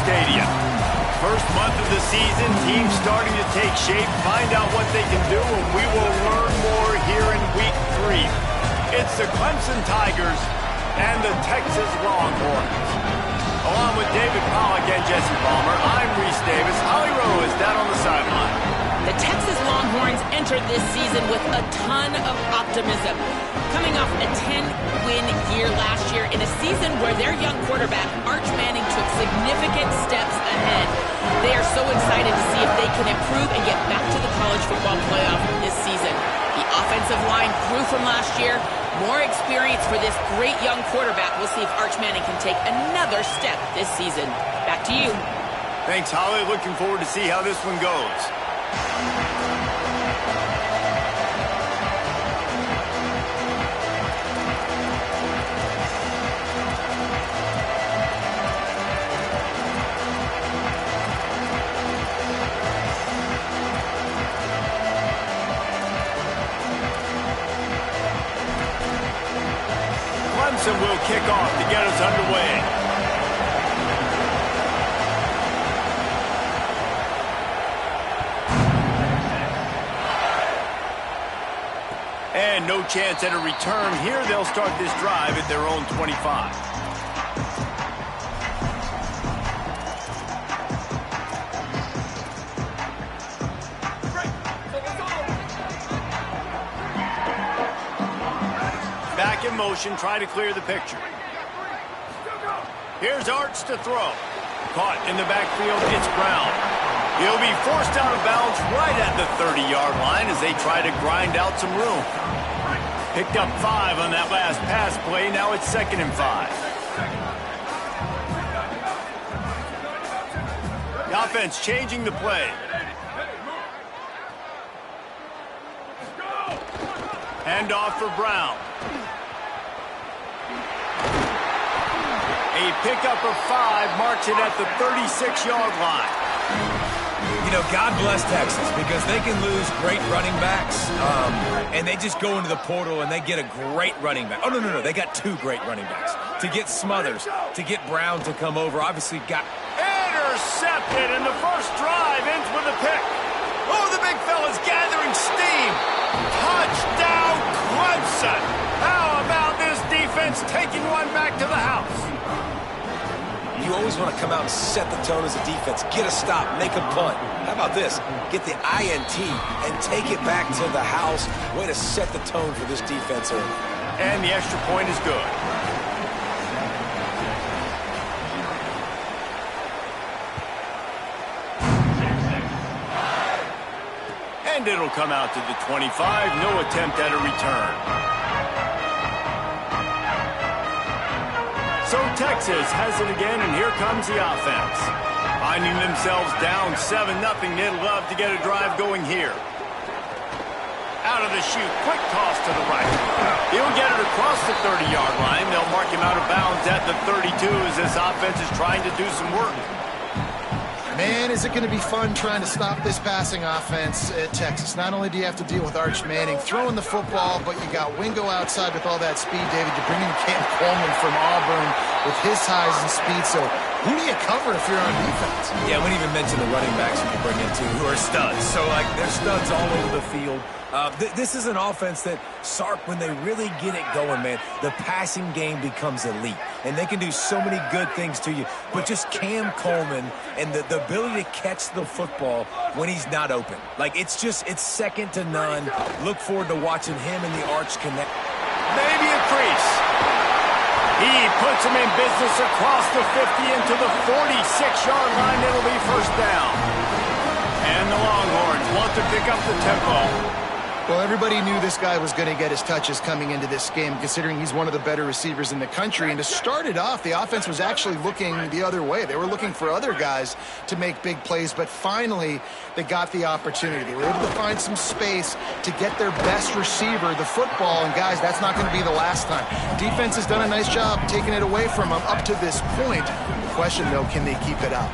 Stadium. First month of the season, teams starting to take shape, find out what they can do, and we will learn more here in Week 3. It's the Clemson Tigers and the Texas Longhorns. Along with David Pollack and Jesse Palmer, I'm Reese Davis. Holly Rowe is down on the sideline. The Texas Longhorns entered this season with a ton of optimism, coming off a 10-win year last year in a season where their young quarterback, Arch Manning, took significant steps ahead. They are so excited to see if they can improve and get back to the college football playoff this season. The offensive line grew from last year. More experience for this great young quarterback. We'll see if Arch Manning can take another step this season. Back to you. Thanks, Holly. Looking forward to see how this one goes. Clemson will kick off to get us underway. And no chance at a return here. They'll start this drive at their own 25. Back in motion, try to clear the picture. Here's Arch to throw. Caught in the backfield, it's Brown. He'll be forced out of bounds right at the 30-yard line as they try to grind out some room. Picked up 5 on that last pass play. Now it's 2nd and 5. The offense changing the play. Handoff for Brown. A pickup of 5 marks it at the 36-yard line. You know, God bless Texas because they can lose great running backs, and they just go into the portal and they get a great running back. Oh, no. They got 2 great running backs. To get Smothers, to get Brown to come over, obviously got... Intercepted, and the first drive ends with a pick. Oh, the big fella's gathering steam. Touchdown, Clemson. How about this defense taking one back to the house? You always want to come out and set the tone as a defense. Get a stop, make a punt. How about this? Get the INT and take it back to the house. Way to set the tone for this defense early. And the extra point is good. And it'll come out to the 25. No attempt at a return. So Texas has it again, and here comes the offense. Finding themselves down 7-0, they'd love to get a drive going here. Out of the chute, quick toss to the right. He'll get it across the 30-yard line. They'll mark him out of bounds at the 32 as this offense is trying to do some work. Man, is it going to be fun trying to stop this passing offense at Texas. Not only do you have to deal with Arch Manning throwing the football, but you got Wingo outside with all that speed, David. You're bringing Cam Coleman from Auburn with his size and speed. So who do you cover if you're on defense? Yeah, we didn't even mention the running backs you bring in, too, who are studs. So, like, they're studs all over the field. This is an offense that, Sark, when they really get it going, man, the passing game becomes elite. And they can do so many good things to you. But just Cam Coleman and the ability to catch the football when he's not open. Like, it's second to none. Look forward to watching him and the Arch connect. Maybe a crease. He puts him in business across the 50 into the 46-yard line. It'll be first down. And the Longhorns want to pick up the tempo. Well, everybody knew this guy was going to get his touches coming into this game, considering he's one of the better receivers in the country. And to start it off, the offense was actually looking the other way. They were looking for other guys to make big plays, but finally they got the opportunity. They were able to find some space to get their best receiver the football. And, guys, that's not going to be the last time. Defense has done a nice job taking it away from them up to this point. The question, though, can they keep it up?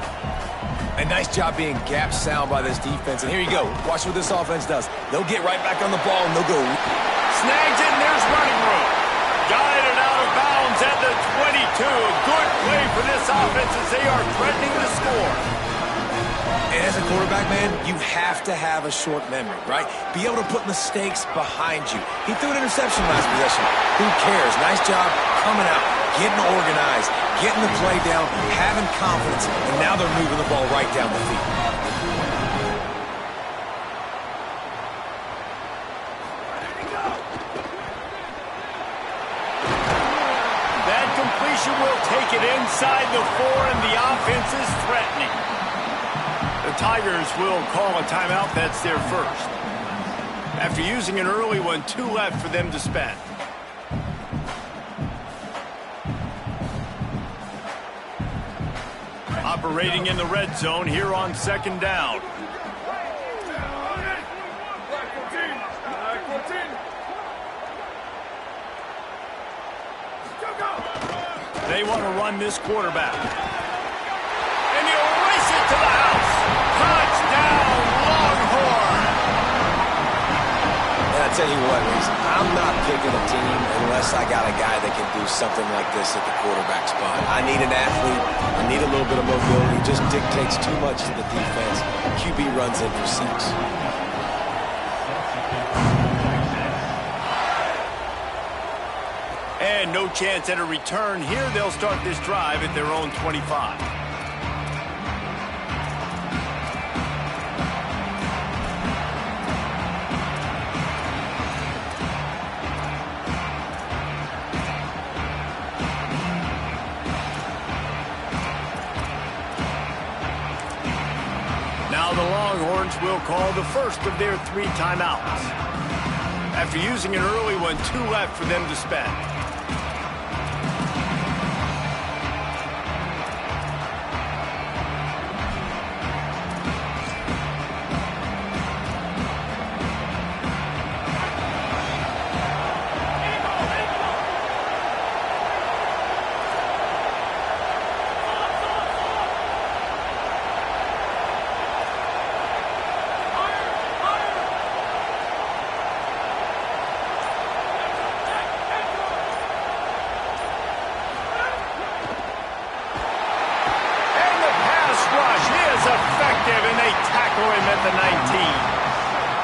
A nice job being gap sound by this defense. And here you go. Watch what this offense does. They'll get right back on the ball, and they'll go. Snags it, and there's running room. Guided out of bounds at the 22. A good play for this offense as they are threatening to score. And as a quarterback, man, you have to have a short memory, right? Be able to put mistakes behind you. He threw an interception last possession. Who cares? Nice job coming out, getting organized, getting the play down, having confidence, and now they're moving the ball right down the field. That completion will take it inside the 4, and the offense is threatening. The Tigers will call a timeout. That's their first. After using an early one, 2 left for them to spend. Operating in the red zone here on 2nd down. They want to run this quarterback. And he'll race it to the house. Touchdown, Longhorn. And I tell you what, Reese, I'm not picking a team unless I got a guy that can do something like this at the quarterback spot. I need an athlete. I need a little bit of mobility. It just dictates too much to the defense. QB runs in for 6. And no chance at a return here. They'll start this drive at their own 25. Now the Longhorns will call the first of their 3 timeouts. After using an early one, 2 left for them to spend.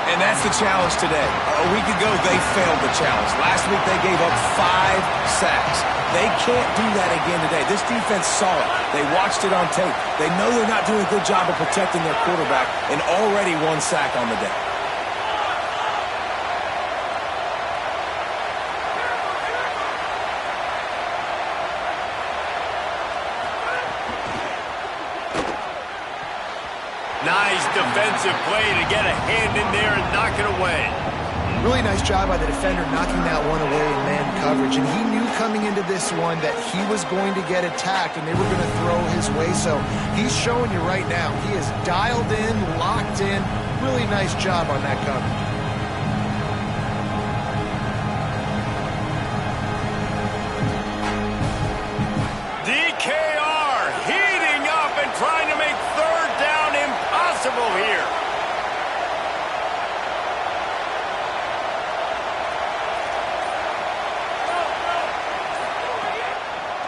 And that's the challenge today. A week ago, they failed the challenge. Last week, they gave up 5 sacks. They can't do that again today. This defense saw it. They watched it on tape. They know they're not doing a good job of protecting their quarterback, and already 1 sack on the day. Nice defensive play to get a hand in there and knock it away. Really nice job by the defender knocking that one away in man coverage. And he knew coming into this one that he was going to get attacked and they were going to throw his way. So he's showing you right now. He is dialed in, locked in. Really nice job on that coverage. DKR heating up and trying to make 3rd down impossible here.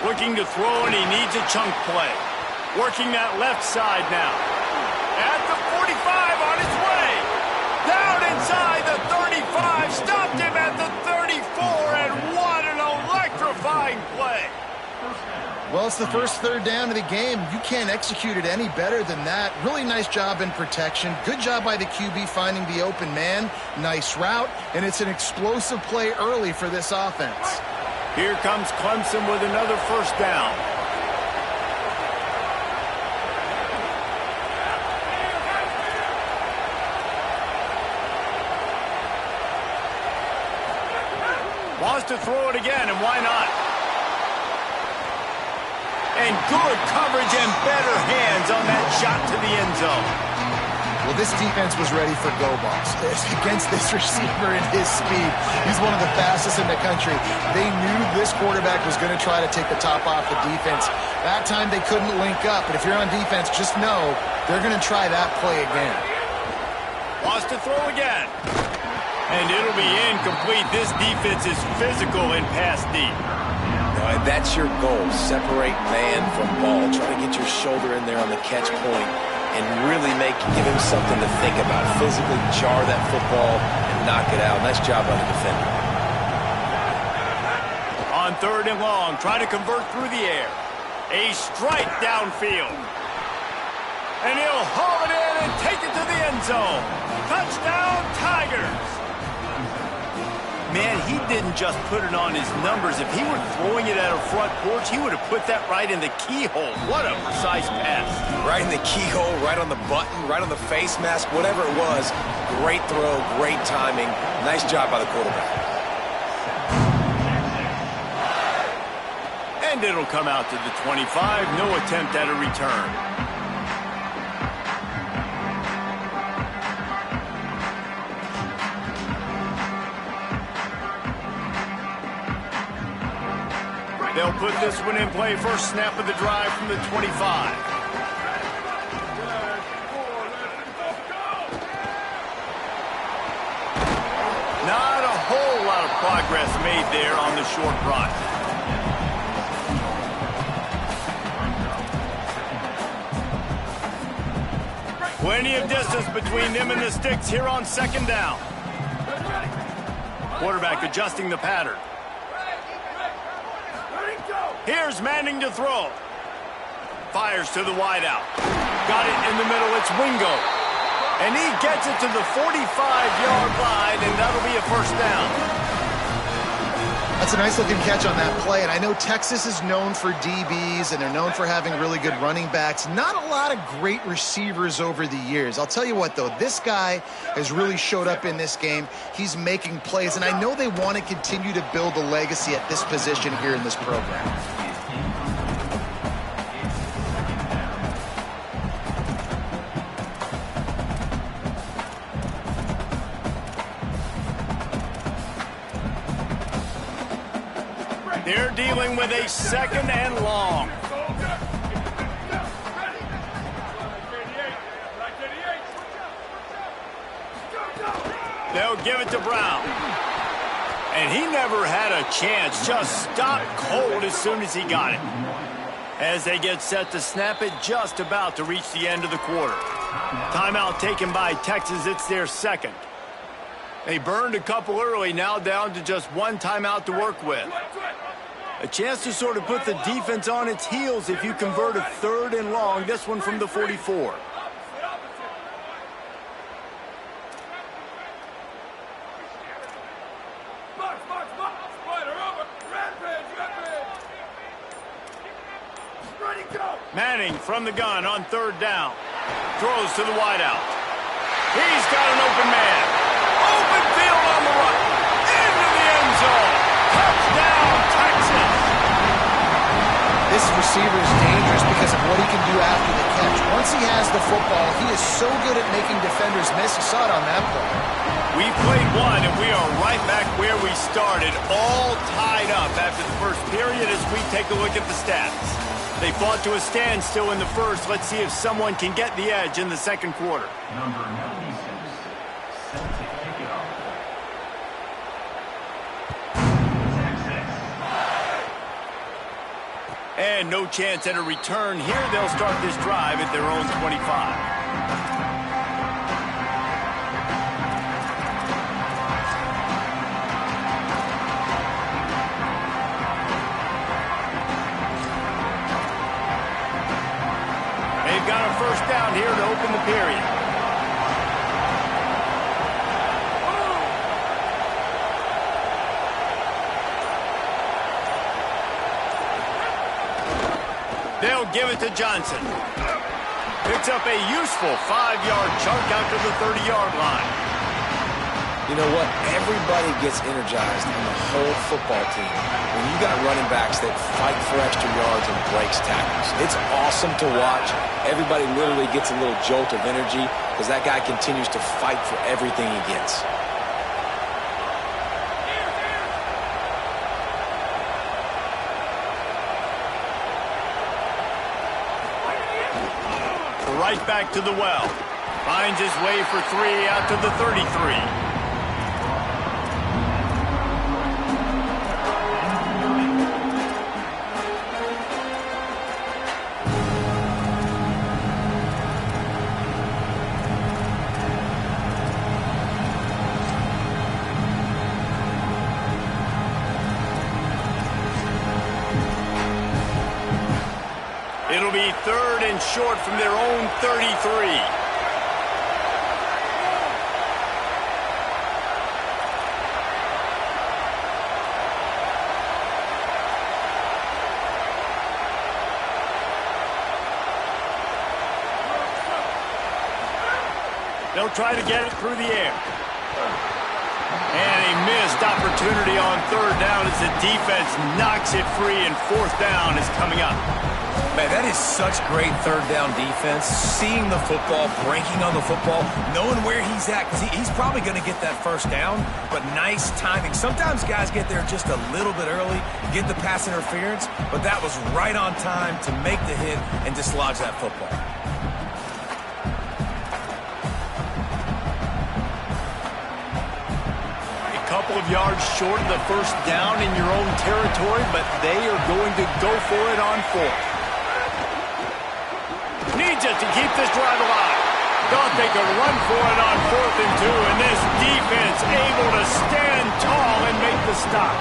Looking to throw, and he needs a chunk play. Working that left side now. At the 45 on his way. Down inside the 35. Stopped him at the 34, and what an electrifying play. Well, it's the first 3rd down of the game. You can't execute it any better than that. Really nice job in protection. Good job by the QB finding the open man. Nice route, and it's an explosive play early for this offense. Here comes Clemson with another 1st down. Wants to throw it again, and why not? And good coverage and better hands on that shot to the end zone. Well, this defense was ready for go balls. Against this receiver and his speed, he's one of the fastest in the country. They knew this quarterback was going to try to take the top off the defense. That time they couldn't link up, but if you're on defense, just know they're going to try that play again. Wants to throw again. And it'll be incomplete. This defense is physical in pass deep. and that's your goal. Separate man from ball. Try to get your shoulder in there on the catch point and really give him something to think about. Physically jar that football and knock it out. Nice job by the defender. On 3rd and long, try to convert through the air. A strike downfield. And he'll haul it in and take it to the end zone. Touchdown, Tigers. Man, he didn't just put it on his numbers. If he were throwing it at a front porch, he would have put that right in the keyhole. What a precise pass. Right in the keyhole, right on the button, right on the face mask, whatever it was. Great throw, great timing. Nice job by the quarterback. And it'll come out to the 25. No attempt at a return. They'll put this one in play. First snap of the drive from the 25. Not a whole lot of progress made there on the short run. Plenty of distance between them and the sticks here on 2nd down. Quarterback adjusting the pattern. Here's Manning to throw. Fires to the wideout. Got it in the middle. It's Wingo. And he gets it to the 45-yard line, and that'll be a first down. That's a nice-looking catch on that play, and I know Texas is known for DBs, and they're known for having really good running backs. Not a lot of great receivers over the years. I'll tell you what, though, this guy has really showed up in this game. He's making plays, and I know they want to continue to build a legacy at this position here in this program. They're dealing with a 2nd and long. They'll give it to Brown. And he never had a chance. Just stopped cold as soon as he got it. As they get set to snap it, just about to reach the end of the quarter. Timeout taken by Texas. It's their 2nd. They burned a couple early, now down to just one timeout to work with. A chance to sort of put the defense on its heels if you convert a 3rd and long, this one from the 44. Manning from the gun on 3rd down. Throws to the wideout. He's got an open man. Open field on the run. Into the end zone. Touchdown, Texas. This receiver is dangerous because of what he can do after the catch. Once he has the football, he is so good at making defenders miss. You saw it on that play. We played one, and we are right back where we started, all tied up after the first period as we take a look at the stats. They fought to a standstill in the first. Let's see if someone can get the edge in the 2nd quarter. Number 96, set to kick it off. Texas. And no chance at a return here. They'll start this drive at their own 25. They've got a first down here to open the period. They'll give it to Johnson. Picks up a useful 5-yard chunk out to the 30-yard line. You know what? Everybody gets energized on the whole football team when you got running backs that fight for extra yards and breaks tackles. It's awesome to watch. Everybody literally gets a little jolt of energy because that guy continues to fight for everything he gets. Right back to the well. Finds his way for 3 out to the 33. falling short from their own 33. They'll try to get it through the air. And a missed opportunity on third down as the defense knocks it free, and fourth down is coming up. Man, that is such great third down defense. Seeing the football, breaking on the football, knowing where he's at, because he's probably going to get that first down, but nice timing. Sometimes guys get there just a little bit early, get the pass interference, but that was right on time to make the hit and dislodge that football. Couple of yards short of the first down in your own territory, but they are going to go for it on fourth. Needs it to keep this drive alive. Thought they could run for it on 4th and 2, and this defense able to stand tall and make the stop.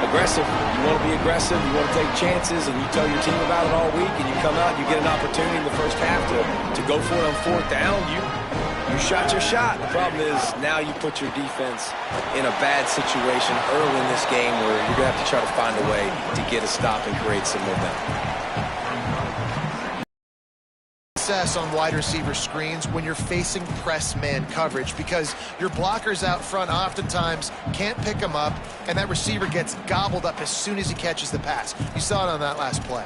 Aggressive. You want to be aggressive, you want to take chances, and you tell your team about it all week, and you come out and you get an opportunity in the first half to go for it on 4th down. You shot your shot. The problem is now you put your defense in a bad situation early in this game where you're going to have to try to find a way to get a stop and create some momentum. Success on wide receiver screens when you're facing press man coverage, because your blockers out front oftentimes can't pick them up, and that receiver gets gobbled up as soon as he catches the pass. You saw it on that last play.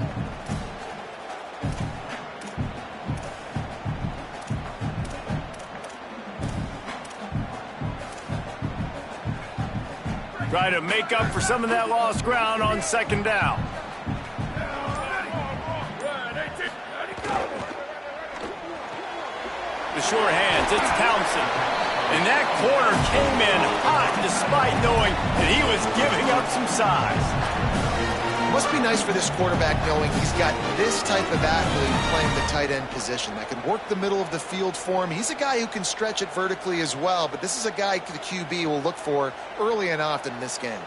Try to make up for some of that lost ground on second down. The sure hands, it's Clemson. And that corner came in hot despite knowing that he was giving up some size. Must be nice for this quarterback knowing he's got this type of athlete playing the tight end position that can work the middle of the field for him. He's a guy who can stretch it vertically as well, but this is a guy the QB will look for early and often in this game.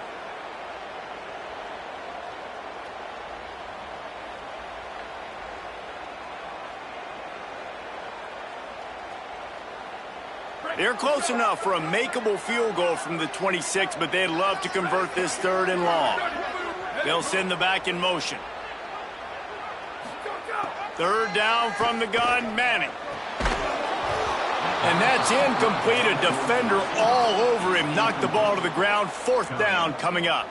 They're close enough for a makeable field goal from the 26, but they'd love to convert this 3rd and long. They'll send the back in motion. 3rd down from the gun, Manning. And that's incomplete. A defender all over him. Knocked the ball to the ground. 4th down coming up.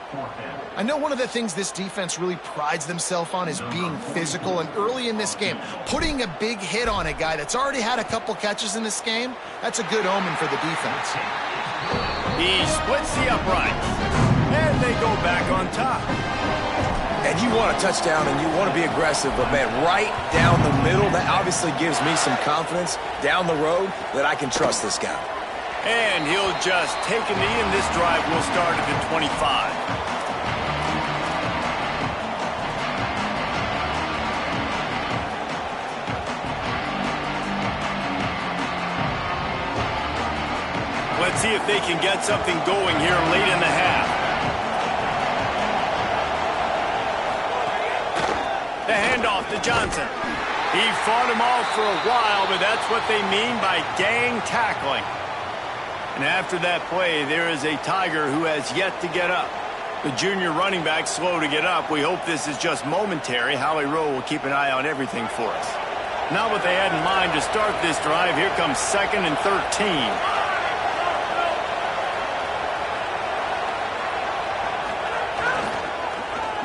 I know one of the things this defense really prides themselves on is being physical, and early in this game, putting a big hit on a guy that's already had a couple catches in this game, that's a good omen for the defense. He splits the uprights, and they go back on top. And you want a touchdown and you want to be aggressive, but man, right down the middle, that obviously gives me some confidence down the road that I can trust this guy. And he'll just take a knee, and this drive will start at the 25. Let's see if they can get something going here late in the half. The handoff to Johnson. He fought him off for a while, but that's what they mean by gang tackling. And after that play, there is a Tiger who has yet to get up. The junior running back slow to get up. We hope this is just momentary. Howie Rowe will keep an eye on everything for us. Not what they had in mind to start this drive. Here comes 2nd and 13.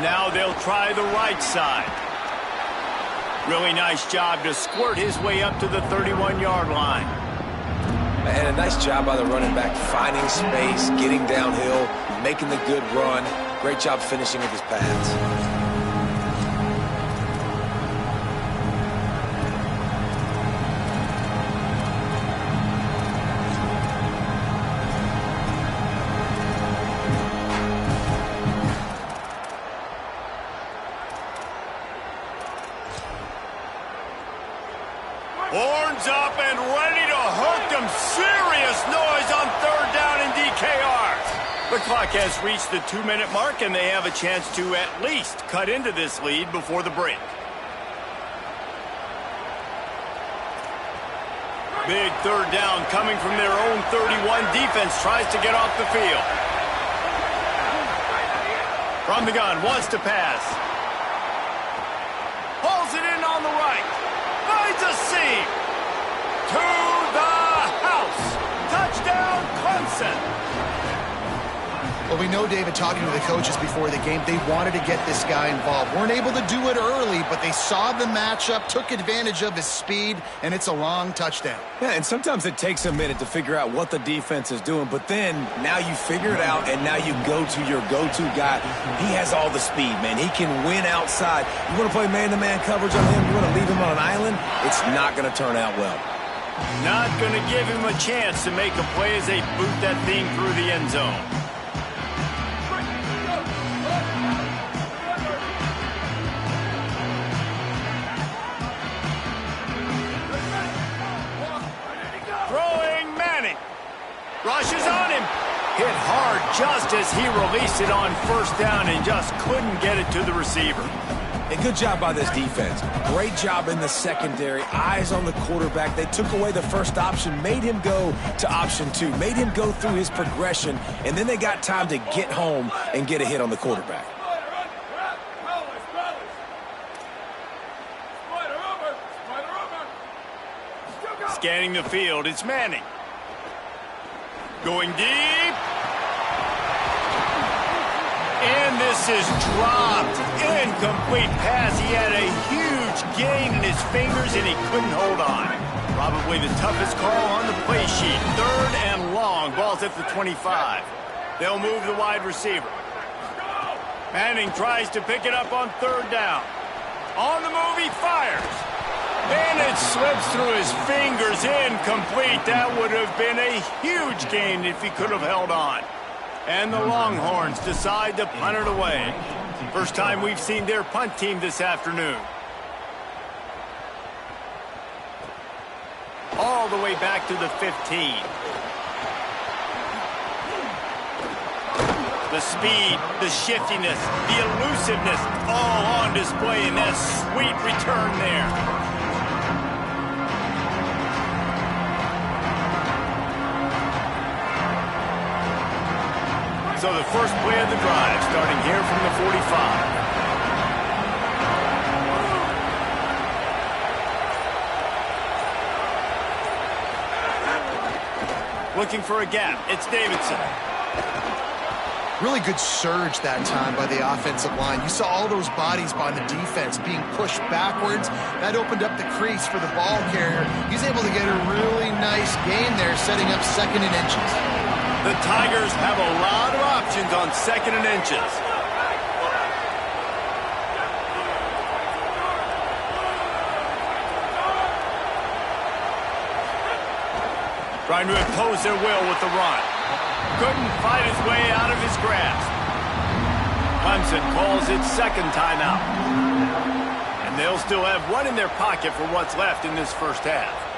Now they'll try the right side. Really nice job to squirt his way up to the 31-yard line. And a nice job by the running back, finding space, getting downhill, making the good run. Great job finishing with his pads. Horns up and ready to hook them. Serious noise on 3rd down in DKR. The clock has reached the 2-minute mark, and they have a chance to at least cut into this lead before the break. Big third down coming from their own 31. Defense tries to get off the field. From the gun, wants to pass. Pulls it in on the right. Finds a seam. To the house. Touchdown, Clemson. Well, we know, David, talking to the coaches before the game, they wanted to get this guy involved. Weren't able to do it early, but they saw the matchup, took advantage of his speed, and it's a long touchdown. Yeah, and sometimes it takes a minute to figure out what the defense is doing, but then now you figure it out, and now you go to your go-to guy. He has all the speed, man. He can win outside. You want to play man-to-man coverage on him? You want to leave him on an island? It's not going to turn out well. Not going to give him a chance to make a play as they boot that thing through the end zone. Rushes on him. Hit hard just as he released it on first down and just couldn't get it to the receiver. A good job by this defense. Great job in the secondary. Eyes on the quarterback. They took away the first option, made him go to option 2, made him go through his progression, and then they got time to get home and get a hit on the quarterback. Scanning the field, it's Manning. Going deep. And this is dropped. Incomplete pass. He had a huge gain in his fingers, and he couldn't hold on. Probably the toughest call on the play sheet. Third and long. Ball's at the 25. They'll move the wide receiver. Manning tries to pick it up on third down. On the move, he fires. And it slips through his fingers, incomplete. That would have been a huge gain if he could have held on. And the Longhorns decide to punt it away. First time we've seen their punt team this afternoon. All the way back to the 15. The speed, the shiftiness, the elusiveness, all on display in that sweet return there. So the first play of the drive, starting here from the 45. Looking for a gap. It's Davidson. Really good surge that time by the offensive line. You saw all those bodies by the defense being pushed backwards. That opened up the crease for the ball carrier. He's able to get a really nice gain there, setting up second and inches. The Tigers have a lot of options on second and inches. Trying to impose their will with the run. Couldn't fight his way out of his grasp. Clemson calls its second timeout. And they'll still have one in their pocket for what's left in this first half.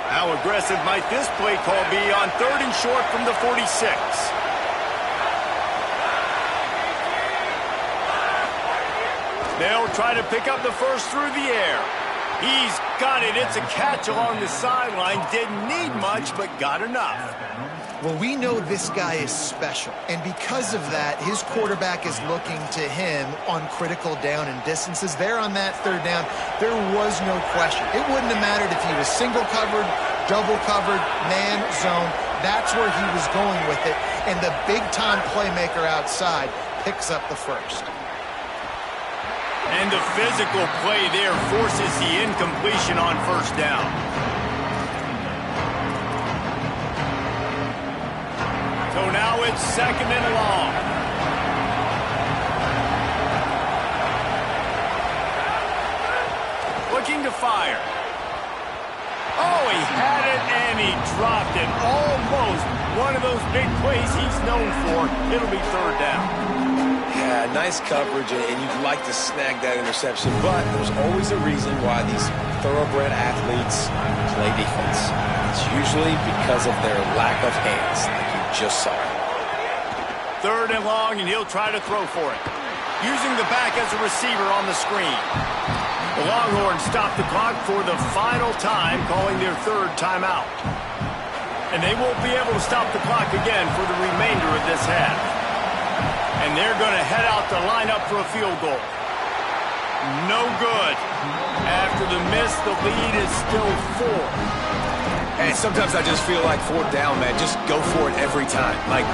How aggressive might this play call be on third and short from the 46? They'll try to pick up the first through the air. He's got it. It's a catch along the sideline. Didn't need much, but got enough. Well, we know this guy is special, and because of that, his quarterback is looking to him on critical down and distances. There on that third down, there was no question. It wouldn't have mattered if he was single covered, double covered, man, zone. That's where he was going with it, and the big-time playmaker outside picks up the first. And the physical play there forces the incompletion on first down. So now it's second and long. Looking to fire. Oh, he had it and he dropped it. Almost one of those big plays he's known for. It'll be third down. Yeah, nice coverage, and you'd like to snag that interception, but there's always a reason why these thoroughbred athletes play defense. It's usually because of their lack of hands, like you just saw. Third and long, and he'll try to throw for it. Using the back as a receiver on the screen. The Longhorns stop the clock for the final time, calling their third timeout. And they won't be able to stop the clock again for the remainder of this half. And they're going to head out to line up for a field goal. No good. After the miss, the lead is still 4. And sometimes I just feel like fourth down, man. Just go for it every time. Like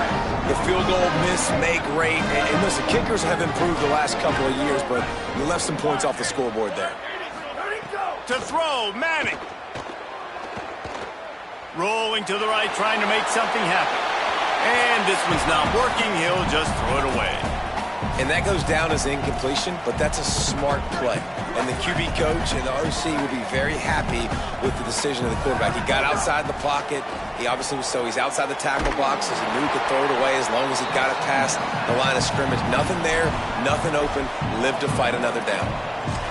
the field goal miss, make rate. And listen, kickers have improved the last couple of years, but you left some points off the scoreboard there. To throw, Manning. Rolling to the right, trying to make something happen. And this one's not working. He'll just throw it away. And that goes down as incompletion, but that's a smart play. And the QB coach and the OC will be very happy with the decision of the quarterback. He got outside the pocket. He obviously was he's outside the tackle box, as he knew he could throw it away as long as he got it past the line of scrimmage. Nothing there, nothing open, lived to fight another down.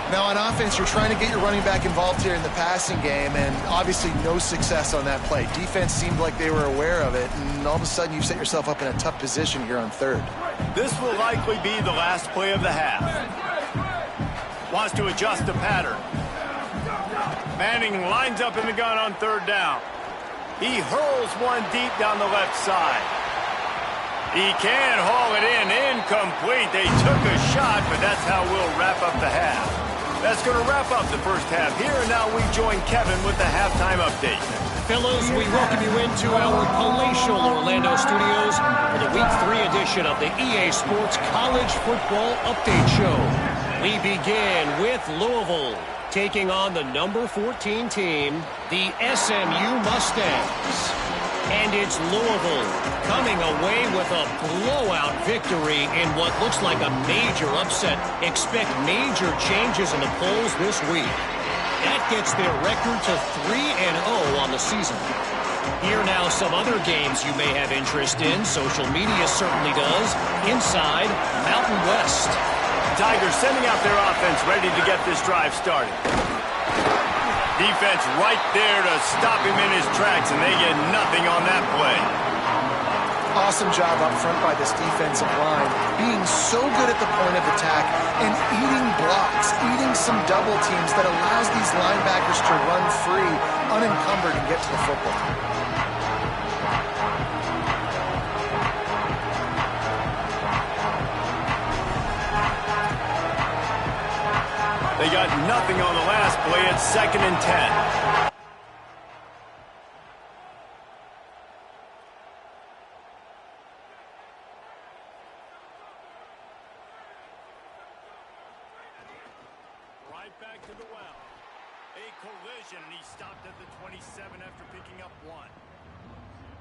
Now on offense, you're trying to get your running back involved here in the passing game, and obviously no success on that play. Defense seemed like they were aware of it, and all of a sudden you set yourself up in a tough position here on third. This will likely be the last play of the half. Wants to adjust the pattern. Manning lines up in the gun on third down. He hurls one deep down the left side. He can haul it in. Incomplete. They took a shot, but that's how we'll wrap up the half. That's going to wrap up the first half here, and now we join Kevin with the halftime update. Fellas, we welcome you into our palatial Orlando studios for the Week 3 edition of the EA Sports College Football Update Show. We begin with Louisville, taking on the number 14 team, the SMU Mustangs. And it's Louisville coming away with a blowout victory in what looks like a major upset. Expect major changes in the polls this week. That gets their record to 3-0 on the season. Here now some other games you may have interest in. Social media certainly does. Inside Mountain West. Tigers sending out their offense, ready to get this drive started. Defense right there to stop him in his tracks, and they get nothing on that play. Awesome job up front by this defensive line, being so good at the point of attack and eating blocks, eating some double teams that allows these linebackers to run free, unencumbered, and get to the football. They got nothing on the last play. It's 2nd and 10. Right back to the well. A collision, and he stopped at the 27 after picking up 1.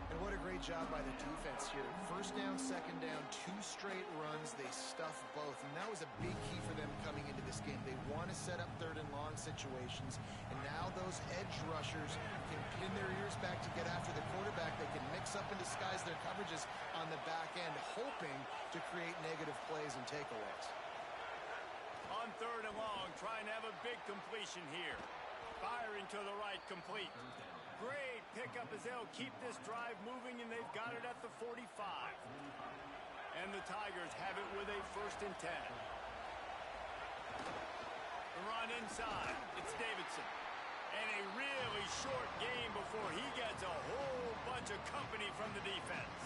And what a great job by the defense here. First down, second down, 2 straight runs. They stuffed both, and that was a big key for them coming into this game. They want to set up 3rd and long situations, and now those edge rushers can pin their ears back to get after the quarterback. They can mix up and disguise their coverages on the back end, hoping to create negative plays and takeaways. On 3rd and long, trying to have a big completion here. Firing to the right, complete. Great pickup as they'll keep this drive moving, and they've got it at the 45. And the Tigers have it with a 1st and 10. The run inside. It's Davidson. And a really short game before he gets a whole bunch of company from the defense.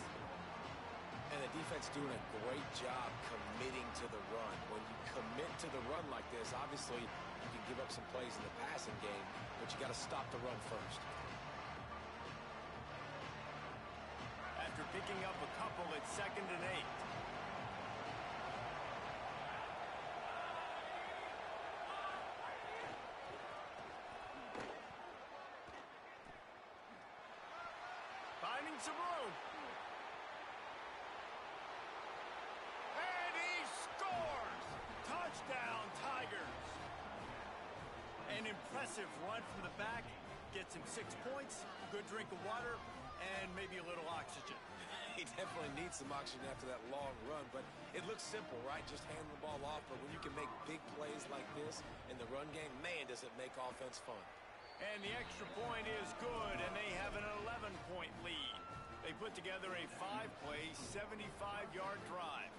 And the defense doing a great job committing to the run. When you commit to the run like this, obviously you can give up some plays in the passing game, but you got to stop the run first. After picking up a couple, it's 2nd and 8. Finding some room. And he scores! Touchdown, Tigers! An impressive run from the back. Gets him 6 points, good drink of water, and maybe a little oxygen. He definitely needs some oxygen after that long run, but it looks simple, right? Just hand the ball off, but when you can make big plays like this in the run game, man, does it make offense fun. And the extra point is good, and they have an 11-point lead. They put together a 5-play, 75-yard drive.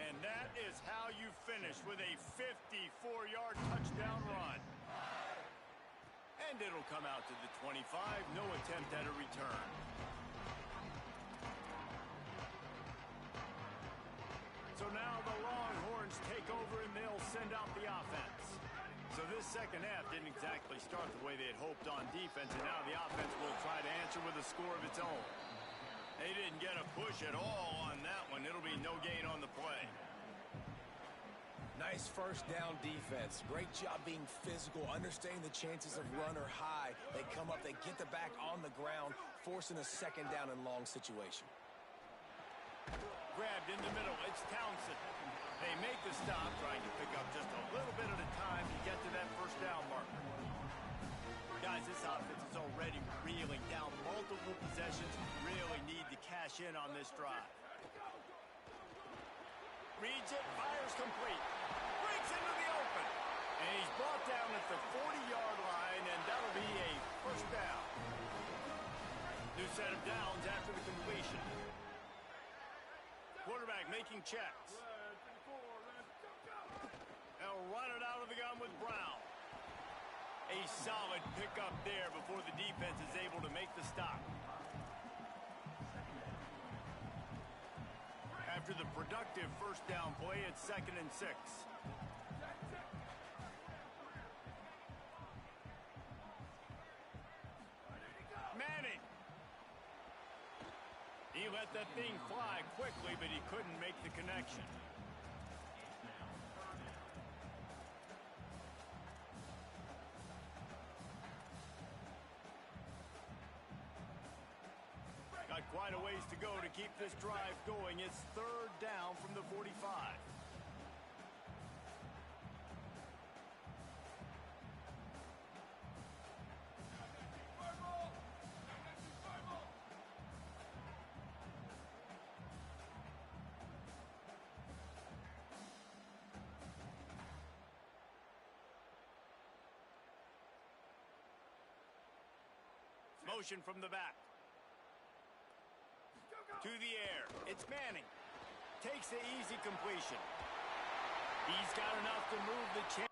And that is how you finish with a 54-yard touchdown run. And it'll come out to the 25. No attempt at a return. So now the Longhorns take over and they'll send out the offense. So this second half didn't exactly start the way they had hoped on defense, and now the offense will try to answer with a score of its own. They didn't get a push at all on that one. It'll be no gain on the play. Nice first down defense. Great job being physical, understanding the chances of run or high. They come up, they get the back on the ground, forcing a second down and long situation. Grabbed in the middle. It's Townsend. They make the stop, trying to pick up just a little bit at a time to get to that first down marker. Guys, this offense is already reeling down multiple possessions. Really need to cash in on this drive. Reads it, fires complete. Breaks into the open. And he's brought down at the 40-yard line, and that'll be a first down. New set of downs after the completion. Quarterback making checks. They'll run it out of the gun with Brown. A solid pickup there before the defense is able to make the stop. After the productive first down play, it's 2nd and 6. Manning. He let that thing fly quickly, but he couldn't make the connection. Got quite a ways to go to keep this drive going. It's 3rd down from the 45. Motion from the back. To the air. It's Manning. Takes the easy completion. He's got enough to move the chain.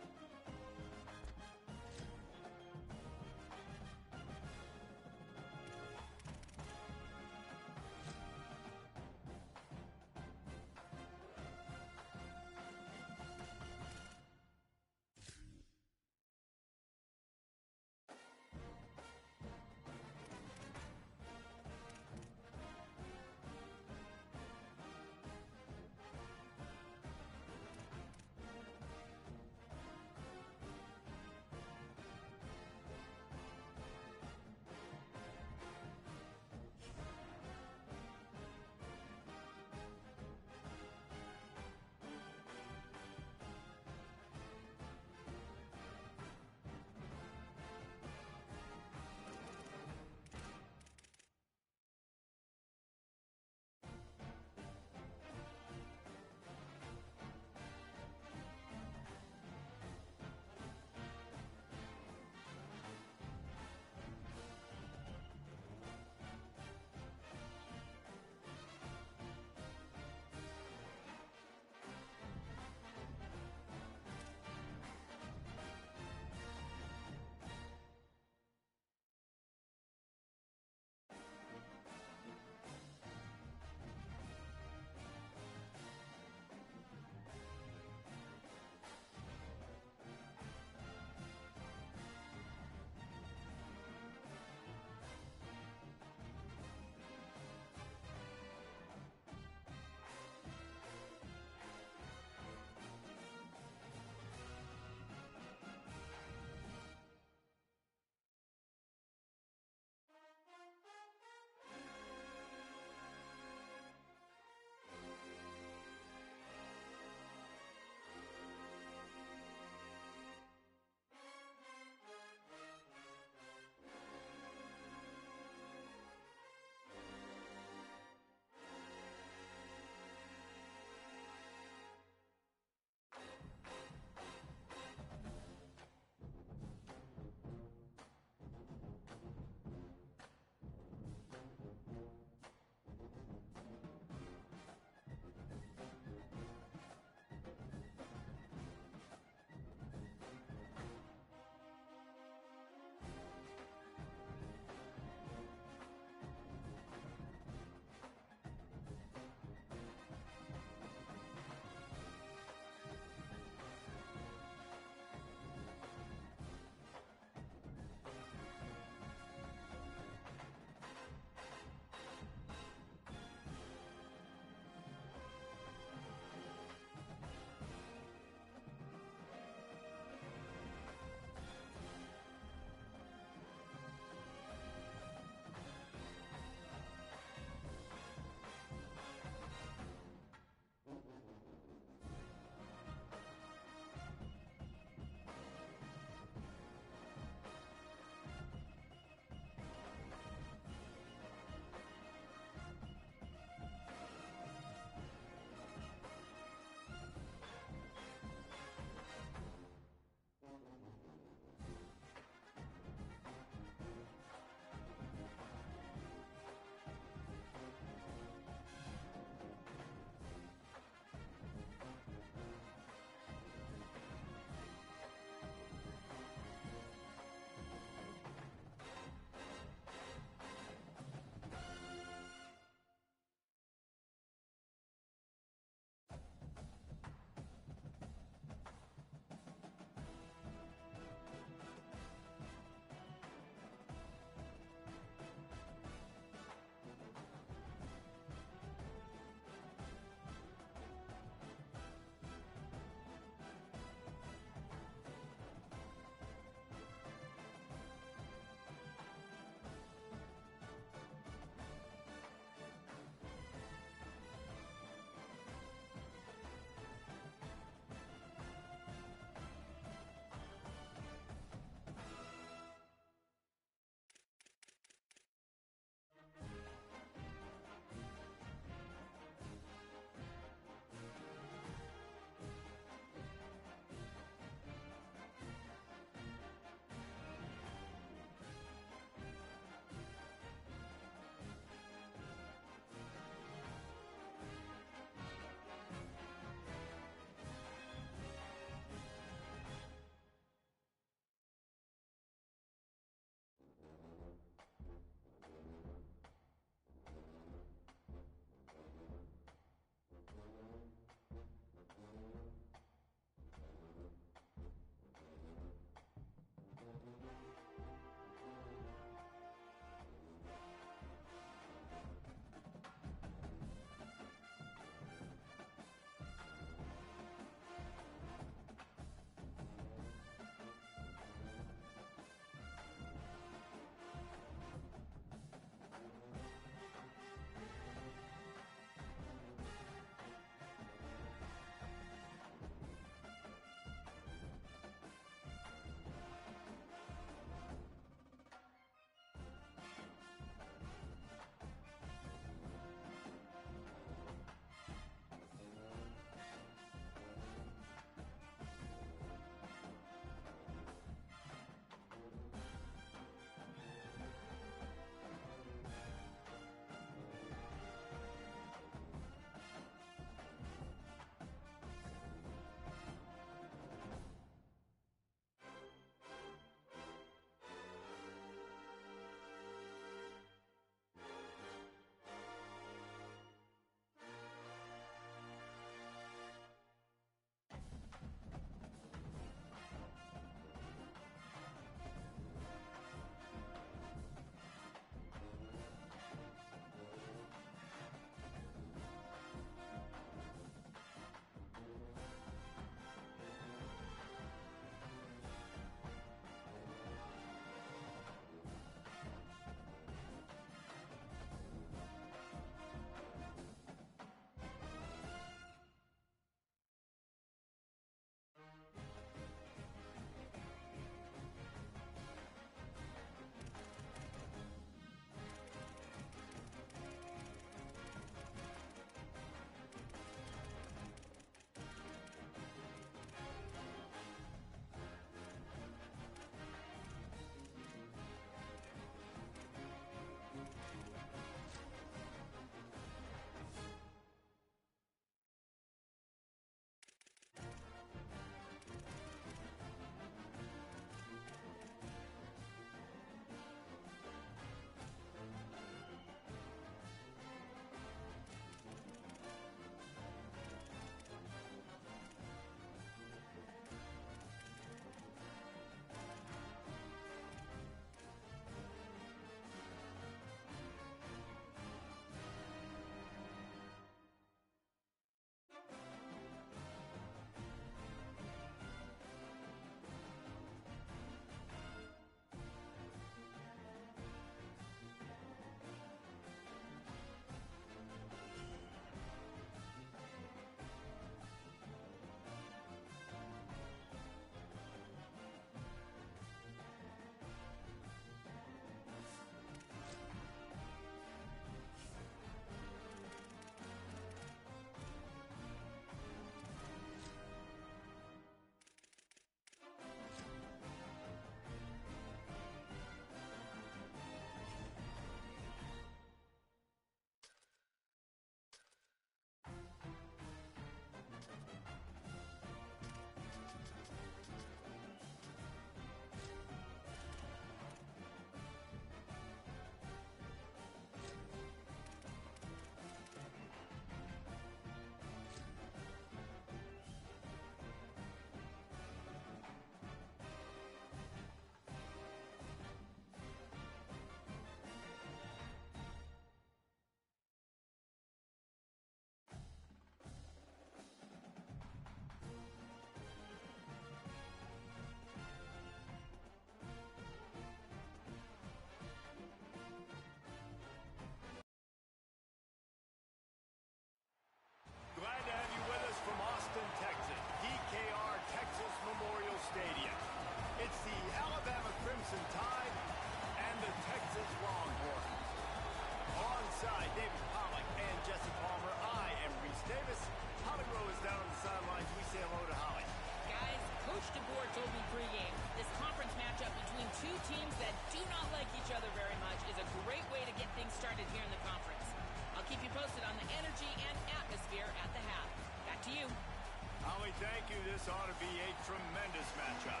This ought to be a tremendous matchup.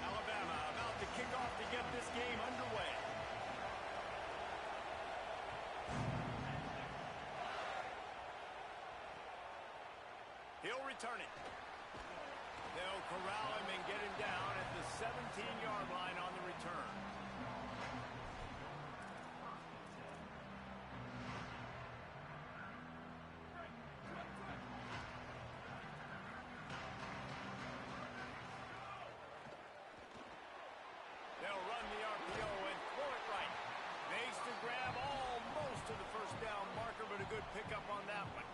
Alabama about to kick off to get this game underway. He'll return it. They'll corral him and get him down at the 17-yard line on the return. They'll run the RPO and throw it right. Makes the grab almost to the first down marker, but a good pickup on that one.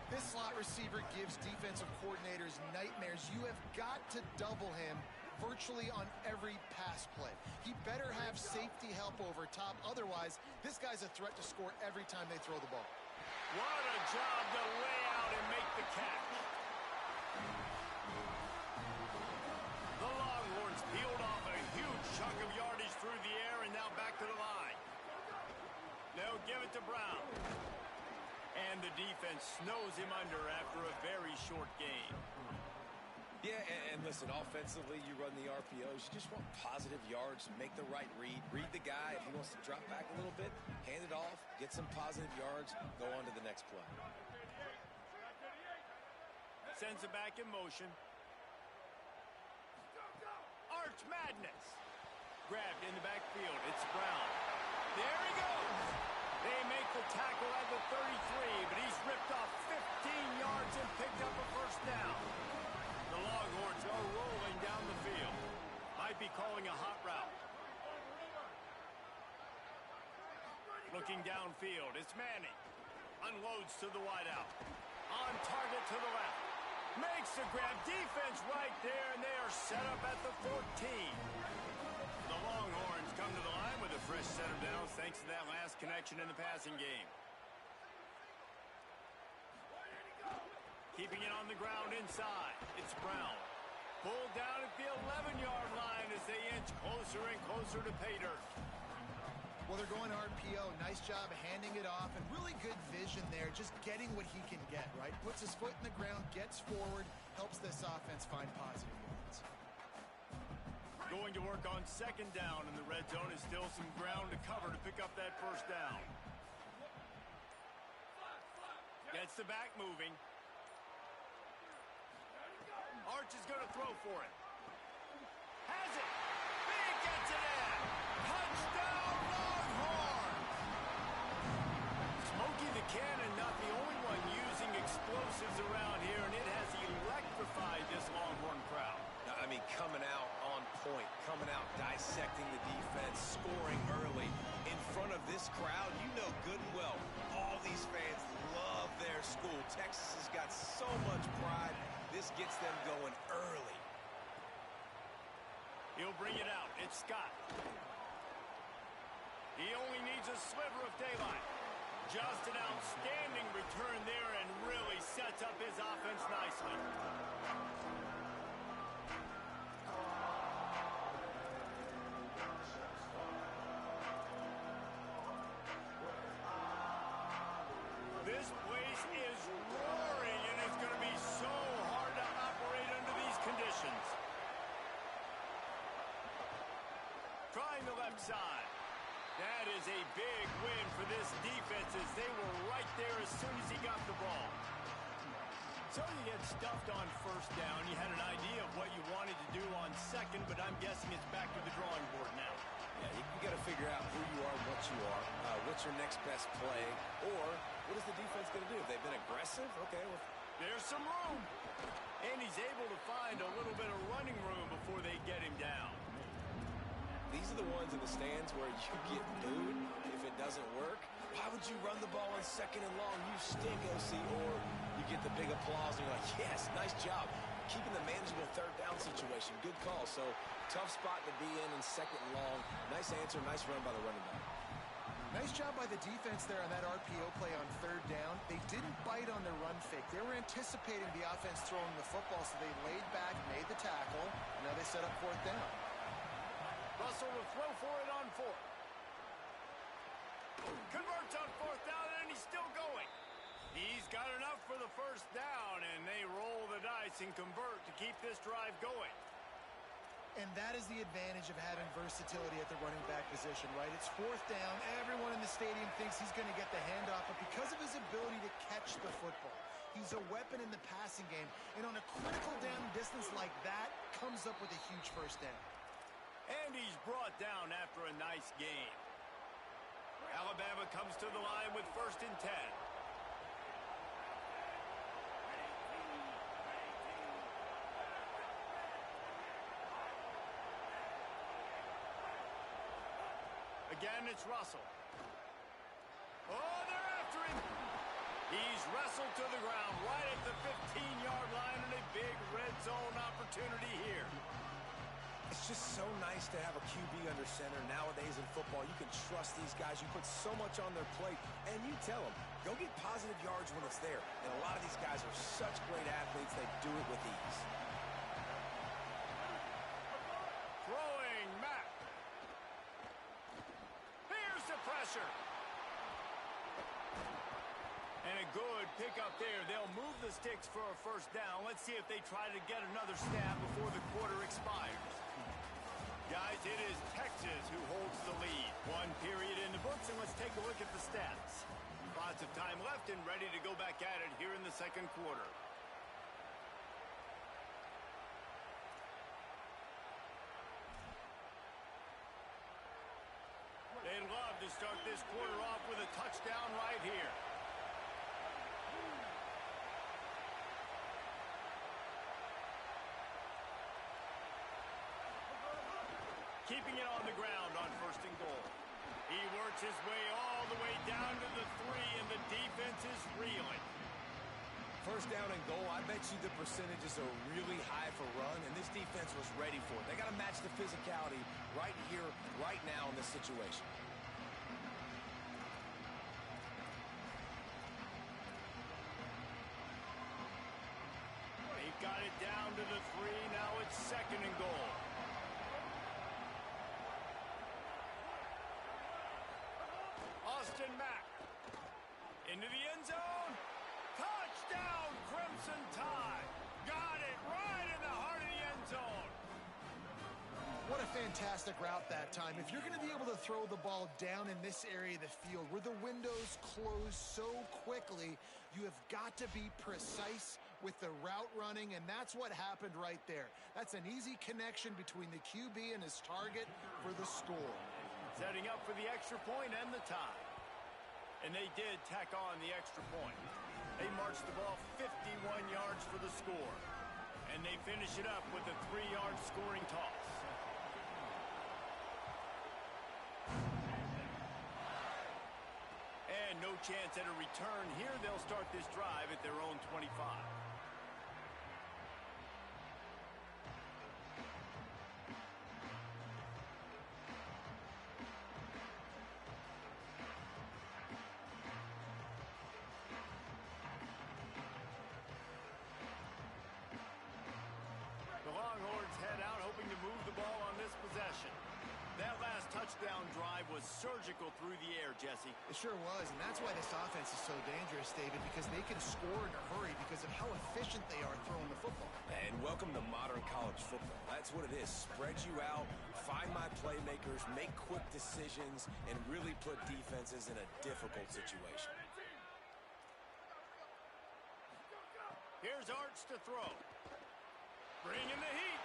This slot receiver gives defensive coordinators nightmares. You have got to double him virtually on every pass play. He better have safety help over top. Otherwise, this guy's a threat to score every time they throw the ball. What a job to lay out and make the catch. The Longhorns peeled off a huge chunk of yardage through the air and now back to the line. They'll give it to Brown. And the defense snows him under after a very short game. Yeah, and listen, offensively, you run the RPOs. You just want positive yards, make the right read. Read the guy. If he wants to drop back a little bit, hand it off, get some positive yards, go on to the next play. Sends it back in motion. Arch Madness. Grabbed in the backfield. It's Brown. There he goes. They make the tackle at the 33, but he's ripped off 15 yards and picked up a first down. The Longhorns are rolling down the field. Might be calling a hot route. Looking downfield, it's Manning. Unloads to the wideout. On target to the left. Makes the grab. Defense right there, and they are set up at the 14. The Longhorns come to the line with a fresh set of downs thanks to that last connection in the passing game. Keeping it on the ground inside. It's Brown. Pulled down at the 11-yard line as they inch closer and closer to pay dirt. Well, they're going RPO. Nice job handing it off, and really good vision there, just getting what he can get, right? Puts his foot in the ground, gets forward, helps this offense find positive yards. Going to work on second down in the red zone. Is still some ground to cover to pick up that first down. Gets the back moving. Arch is going to throw for it. Has it. Big gets it in. Touchdown Longhorns. Smokey the Cannon not the only one using explosives around here, and it has electrified this Longhorn crowd. I mean, coming out on point, coming out dissecting the defense, scoring early in front of this crowd. You know good and well, all these fans love their school. Texas has got so much pride. This gets them going early. He'll bring it out. It's Scott. He only needs a sliver of daylight. Just an outstanding return there and really sets up his offense nicely. This place is roaring, and it's going to be so hard to operate under these conditions. Trying the left side. That is a big win for this defense as they were right there as soon as he got the ball. So you get stuffed on first down. You had an idea of what you wanted to do on second, but I'm guessing it's back to the drawing board now. Yeah, you got to figure out who you are, what you are, what's your next best play, or what is the defense going to do? If they've been aggressive, okay. Well, there's some room. And he's able to find a little bit of running room before they get him down. these are the ones in the stands where you get booed if it doesn't work. Why would you run the ball on second and long? You stink, OC. Or you get the big applause and you're like, yes, nice job. Keeping the manageable third down situation. Good call. So tough spot to be in second and long. Nice answer, nice run by the running back. Nice job by the defense there on that RPO play on third down. They didn't bite on their run fake. They were anticipating the offense throwing the football, so they laid back, made the tackle, and now they set up fourth down. Russell will throw for it on fourth. Converts on 4th down, and he's still going. He's got enough for the first down, and they roll the dice and convert to keep this drive going. And that is the advantage of having versatility at the running back position, right? It's 4th down. Everyone in the stadium thinks he's going to get the handoff, but because of his ability to catch the football, he's a weapon in the passing game. And on a critical down distance like that, comes up with a huge first down. And he's brought down after a nice game. Alabama comes to the line with 1st and 10. Again, it's Russell. Oh, they're after him. He's wrestled to the ground right at the 15-yard line, and a big red zone opportunity here. It's just so nice to have a QB under center nowadays in football. You can trust these guys. You put so much on their plate, and you tell them, go get positive yards when it's there. And a lot of these guys are such great athletes, they do it with ease. Throwing Mack. Here's the pressure. And a good pickup there. They'll move the sticks for a first down. Let's see if they try to get another stab before the quarter expires. Guys, it is Texas who holds the lead. 1 period in the books, and let's take a look at the stats. Lots of time left and ready to go back at it here in the second quarter. They'd love to start this quarter off with a touchdown right here. Keeping it on the ground on 1st and goal. He works his way all the way down to the 3, and the defense is reeling. 1st down and goal, I bet you the percentages are really high for run, and this defense was ready for it. They got to match the physicality right here, right now in this situation. He got it down to the 3. Now it's 2nd and goal. Austin Mack into the end zone. Touchdown, Crimson Tide. Got it right in the heart of the end zone. What a fantastic route that time. If you're going to be able to throw the ball down in this area of the field where the windows close so quickly, you have got to be precise with the route running, and that's what happened right there. That's an easy connection between the QB and his target for the score. Setting up for the extra point and the tie. And they did tack on the extra point. They marched the ball 51 yards for the score. And they finish it up with a 3-yard scoring toss. And no chance at a return here. They'll start this drive at their own 25. The Longhorns head out, hoping to move the ball on this possession. That last touchdown drive was surgical through the air, Jesse. It sure was, and that's why this offense is so dangerous, David, because they can score in a hurry because of how efficient they are throwing the football. And welcome to modern college football. That's what it is. Spread you out, find my playmakers, make quick decisions, and really put defenses in a difficult situation. Here's Arch to throw. Bringing the heat.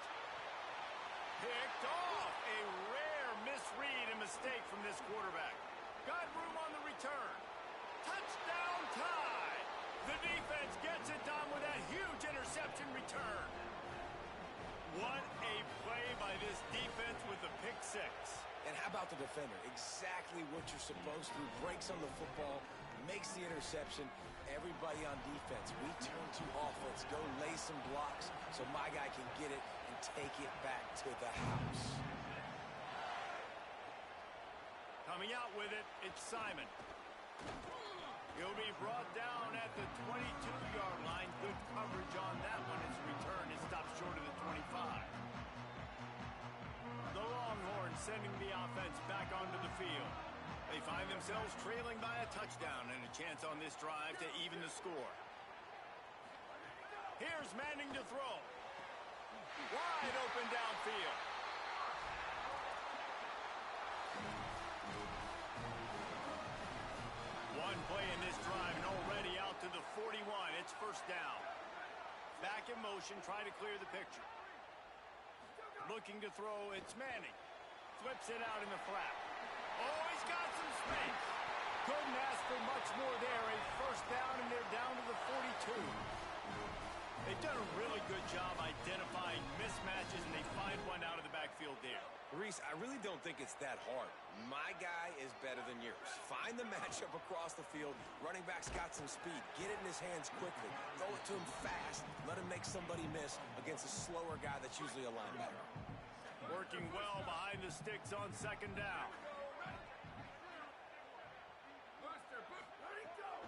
Picked off. A rare misread and mistake from this quarterback. Got room on the return. Touchdown Tide. The defense gets it done with that huge interception return. What a play by this defense with the pick 6. And how about the defender? Exactly what you're supposed to. Breaks on the football, makes the interception. Everybody on defense, we turn to offense. Go lay some blocks so my guy can get it and take it back to the house. Coming out with it, it's Simon. He'll be brought down at the 22-yard line. Good coverage on that one. His return is stopped short of the 25. The Longhorns sending the offense back onto the field. They find themselves trailing by a touchdown and a chance on this drive to even the score. Here's Manning to throw. Wide open downfield. One play in this drive and already out to the 41. It's first down. Back in motion, try to clear the picture. Looking to throw, it's Manning. Flips it out in the flat. Oh, he's got some space. Couldn't ask for much more there. A first down, and they're down to the 42. They've done a really good job identifying mismatches, and they find one out of the backfield there. Reese, I really don't think it's that hard. My guy is better than yours. Find the matchup across the field. Running back's got some speed. Get it in his hands quickly. Throw it to him fast. Let him make somebody miss against a slower guy that's usually a linebacker. Working well behind the sticks on second down.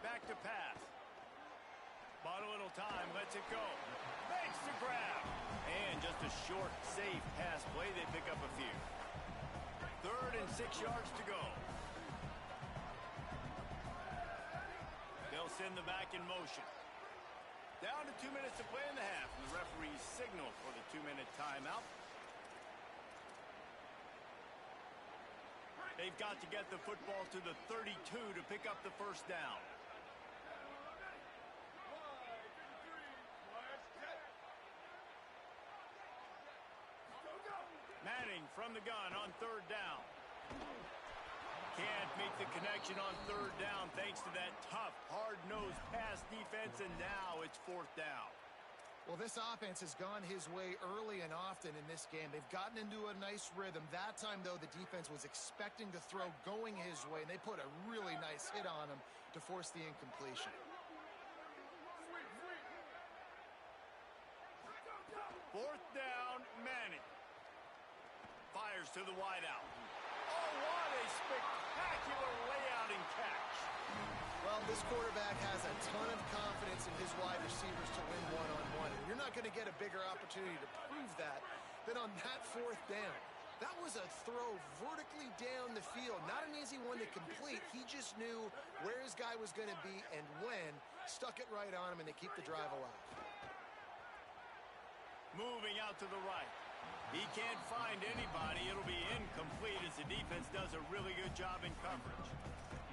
Back to pass. Bought a little time, lets it go. Makes the grab. And just a short, safe pass play. They pick up a few. 3rd and 6 yards to go. They'll send the back in motion. Down to 2 minutes to play in the half. And the referees signal for the 2-minute timeout. They've got to get the football to the 32 to pick up the first down. Manning from the gun on 3rd down. Can't make the connection on 3rd down thanks to that tough, hard-nosed pass defense, and now it's 4th down. Well, this offense has gone his way early and often in this game. They've gotten into a nice rhythm. That time, though, the defense was expecting to throw going his way, and they put a really nice hit on him to force the incompletion. 4th down, Manning. Fires to the wideout. Oh, what a spectacular layout and catch. Well, this quarterback has a ton of confidence in his wide receivers to win one-on-one, and you're not going to get a bigger opportunity to prove that than on that 4th down. That was a throw vertically down the field. Not an easy one to complete. He just knew where his guy was going to be and when. Stuck it right on him, and they keep the drive alive. Moving out to the right. He can't find anybody. It'll be incomplete as the defense does a really good job in coverage.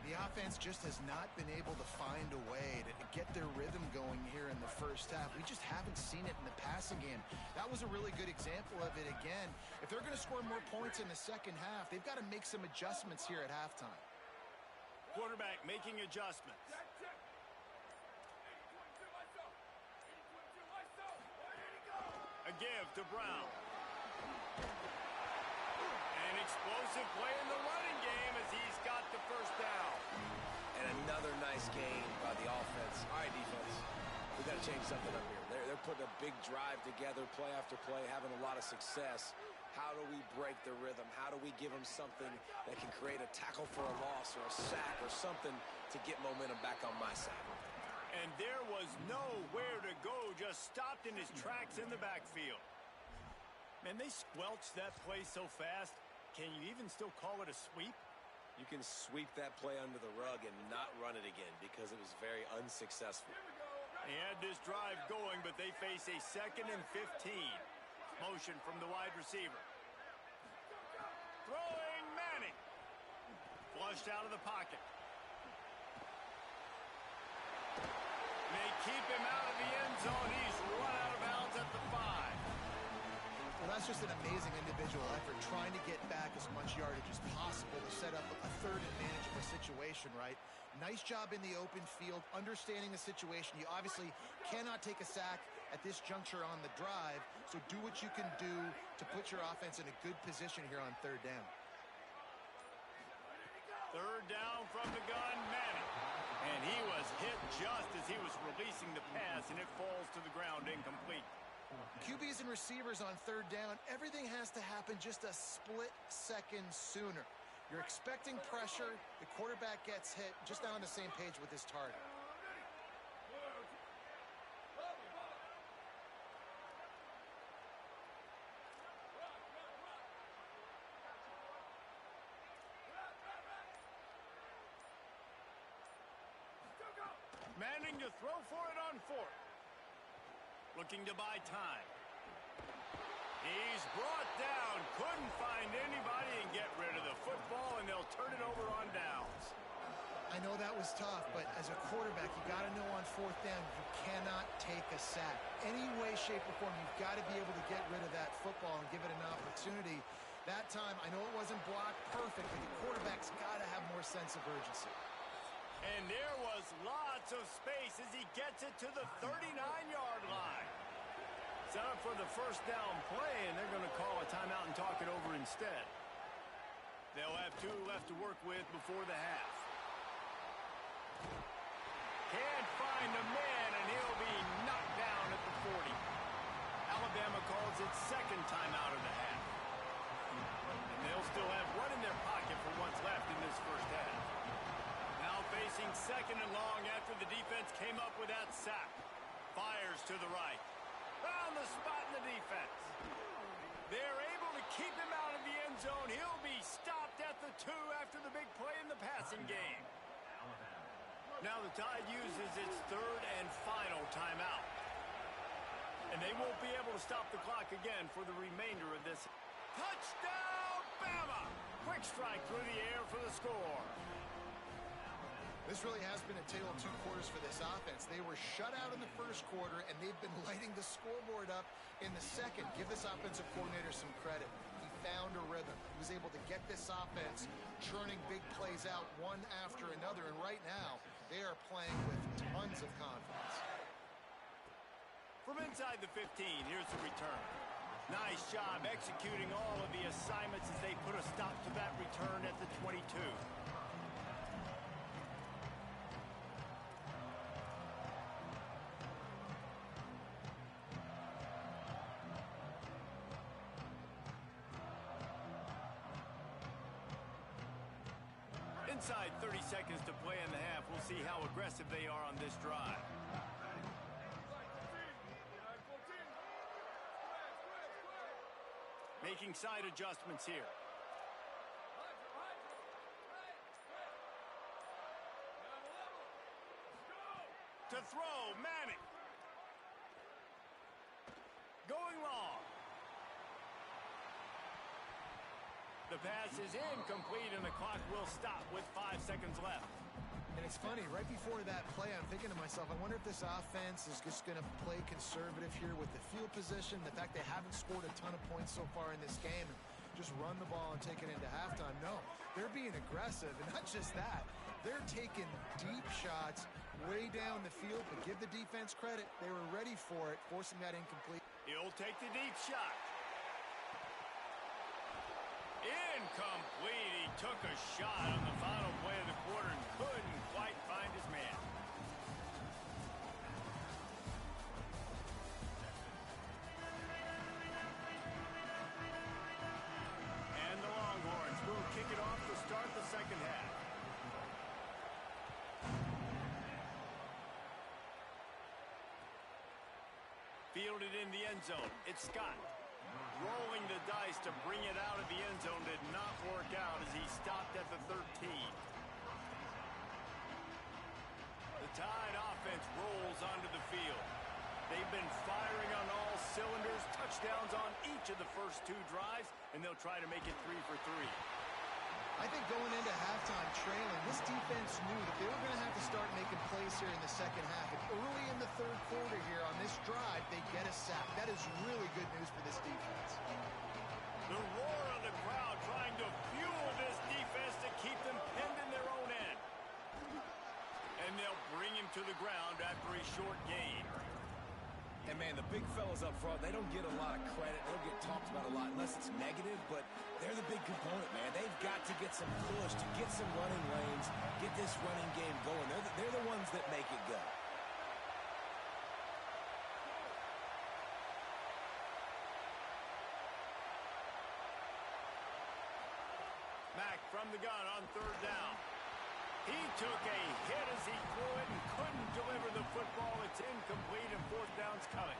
The offense just has not been able to find a way to get their rhythm going here in the first half. We just haven't seen it in the passing game. That was a really good example of it again. If they're going to score more points in the second half, they've got to make some adjustments here at halftime. Quarterback making adjustments. A give to Brown. An explosive play in the running game as he's got the first down. And another nice gain by the offense. All right, defense. We've got to change something up here. They're putting a big drive together, play after play, having a lot of success. How do we break the rhythm? How do we give them something that can create a tackle for a loss or a sack or something to get momentum back on my side? And there was nowhere to go, just stopped in his tracks in the backfield. Man, they squelched that play so fast. Can you even still call it a sweep? You can sweep that play under the rug and not run it again because it was very unsuccessful. They had this drive going, but they face a 2nd and 15. Motion from the wide receiver. Throwing Manning. Flushed out of the pocket. They keep him out of the end zone. He's run out of bounds at the 5. Well, that's just an amazing individual effort, trying to get back as much yardage as possible to set up a third and manageable situation, right? Nice job in the open field, understanding the situation. You obviously cannot take a sack at this juncture on the drive, so do what you can do to put your offense in a good position here on 3rd down. 3rd down from the gun, Manning. And he was hit just as he was releasing the pass, and it falls to the ground incomplete. QBs and receivers on 3rd down, everything has to happen just a split second sooner. You're expecting pressure, the quarterback gets hit, just not on the same page with his target. Manning to throw for it on fourth. Looking to buy time. He's brought down. Couldn't find anybody and get rid of the football, and they'll turn it over on downs. I know that was tough, but as a quarterback, you got to know on fourth down, you cannot take a sack. Any way, shape, or form, you've got to be able to get rid of that football and give it an opportunity. That time, I know it wasn't blocked perfect, but the quarterback's got to have more sense of urgency. And there was lots of space as he gets it to the 39-yard line. Set up for the first down play, and they're going to call a timeout and talk it over instead. They'll have 2 left to work with before the half. Can't find a man, and he'll be knocked down at the 40. Alabama calls its second timeout of the half. And they'll still have one in their pocket for what's left in this first half. Now facing second and long after the defense came up with that sack. Fires to the right. Found the spot in the defense. They're able to keep him out of the end zone. He'll be stopped at the 2 after the big play in the passing game. Now the Tide uses its third and final timeout. And they won't be able to stop the clock again for the remainder of this. Touchdown, Bama! Quick strike through the air for the score. This really has been a tale of 2 quarters for this offense. They were shut out in the first quarter, and they've been lighting the scoreboard up in the second. Give this offensive coordinator some credit. He found a rhythm. He was able to get this offense churning big plays out one after another, and right now they are playing with tons of confidence. From inside the 15, here's the return. Nice job executing all of the assignments as they put a stop to that return at the 22. Inside 30 seconds to play in the half. We'll see how aggressive they are on this drive. Making side adjustments here. To throw, Manning. Going long. The pass is incomplete, and the clock will stop with 5 seconds left. And it's funny, right before that play, I'm thinking to myself, I wonder if this offense is just going to play conservative here with the field position, the fact they haven't scored a ton of points so far in this game, and just run the ball and take it into halftime. No, they're being aggressive, and not just that. They're taking deep shots way down the field, but give the defense credit. They were ready for it, forcing that incomplete. He'll take the deep shot. Incomplete. He took a shot on the final play of the quarter and couldn't quite find his man. And the Longhorns will kick it off to start the second half. Fielded in the end zone. It's Scott. Rolling the dice to bring it out of the end zone did not work out as he stopped at the 13. The Tide offense rolls onto the field. They've been firing on all cylinders, touchdowns on each of the first 2 drives, and they'll try to make it 3 for 3. I think going into halftime trailing, this defense knew that they were going to have to start making plays here in the second half. And early in the third quarter here on this drive, they get a sack. That is really good news for this defense. The roar of the crowd trying to fuel this defense to keep them pinned in their own end. And they'll bring him to the ground after a short gain. And, man, the big fellas up front, they don't get a lot of credit. They don't get talked about a lot unless it's negative, but they're the big component, man. They've got to get some push, to get some running lanes, get this running game going. They're the ones that make it go. Mack from the gun on third down. He took a hit as he threw it and couldn't deliver the football. It's incomplete and fourth down's coming.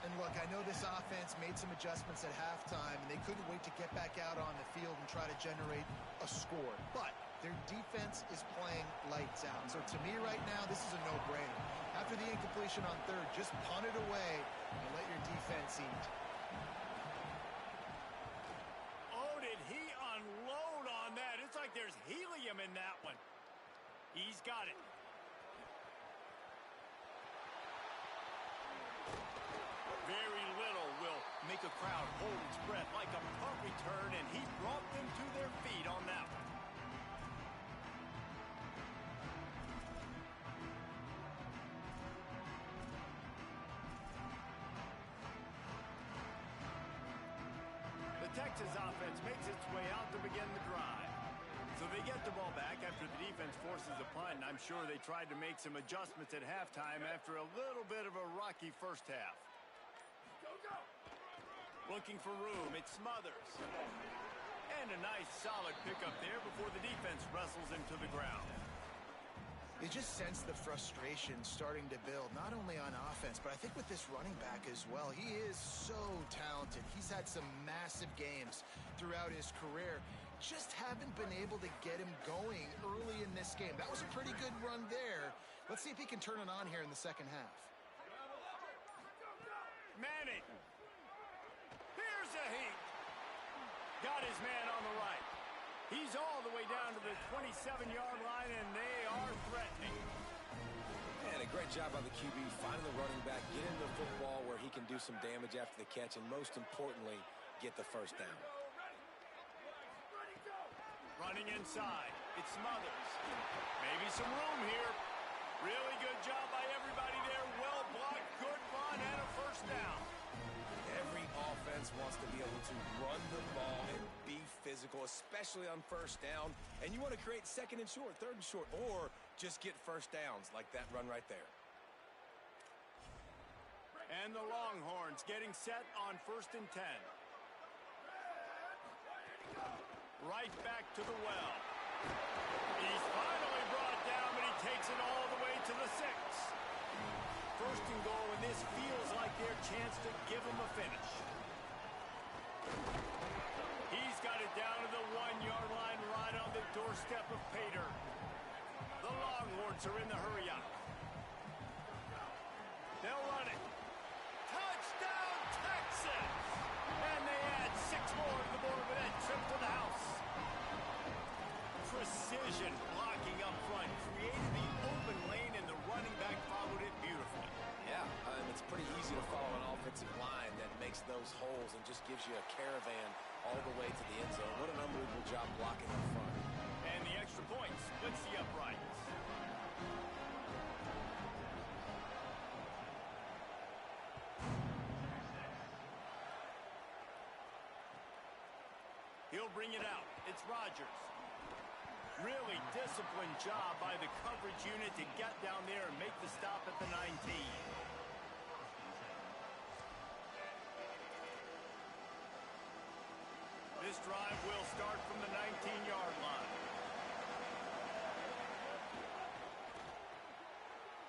And look, I know this offense made some adjustments at halftime, and they couldn't wait to get back out on the field and try to generate a score. But their defense is playing lights out. So to me right now, this is a no-brainer. After the incompletion on third, just punt it away and let your defense eat. Oh, did he unload on that? It's like there's helium in that one. He's got it. Very little will make a crowd hold its breath like a punt return, and he brought them to their feet on that one. The Texas offense makes its way out to begin the drive. So they get the ball back after the defense forces a punt, and I'm sure they tried to make some adjustments at halftime after a little bit of a rocky first half. Looking for room, it's Smothers. And a nice solid pickup there before the defense wrestles him to the ground. You just sense the frustration starting to build, not only on offense, but I think with this running back as well. He is so talented. He's had some massive games throughout his career. Just haven't been able to get him going early in this game. That was a pretty good run there. Let's see if he can turn it on here in the second half. Manning. Here's a heat. Got his man on the right. He's all the way down to the 27-yard line, and they are threatening. And a great job by the QB finding the running back, getting the football where he can do some damage after the catch, and most importantly, get the first down. Running inside. It's Smothers. Maybe some room here. Really good job by everybody there. Well blocked, good run, and a first down. Every offense wants to be able to run the ball and be physical, especially on first down. And you want to create second and short, third and short, or just get first downs like that run right there. And the Longhorns getting set on 1st and 10. Right back to the well. He's finally brought down, but he takes it all the way to the 6. First and goal, and this feels like their chance to give them a finish. He's got it down to the 1-yard line right on the doorstep of Pater. The Longhorns are in the hurry-up. They'll run it. Touchdown, Texas! And they add 6 more to the board with that trip to the house. Precision blocking up front created the open lane, and the running back followed it beautifully. Yeah, it's pretty easy to follow an offensive line that makes those holes and just gives you a caravan all the way to the end zone. What an unbelievable job blocking up front. And the extra point splits the uprights. He'll bring it out. It's Rodgers. Really disciplined job by the coverage unit to get down there and make the stop at the 19. This drive will start from the 19-yard line.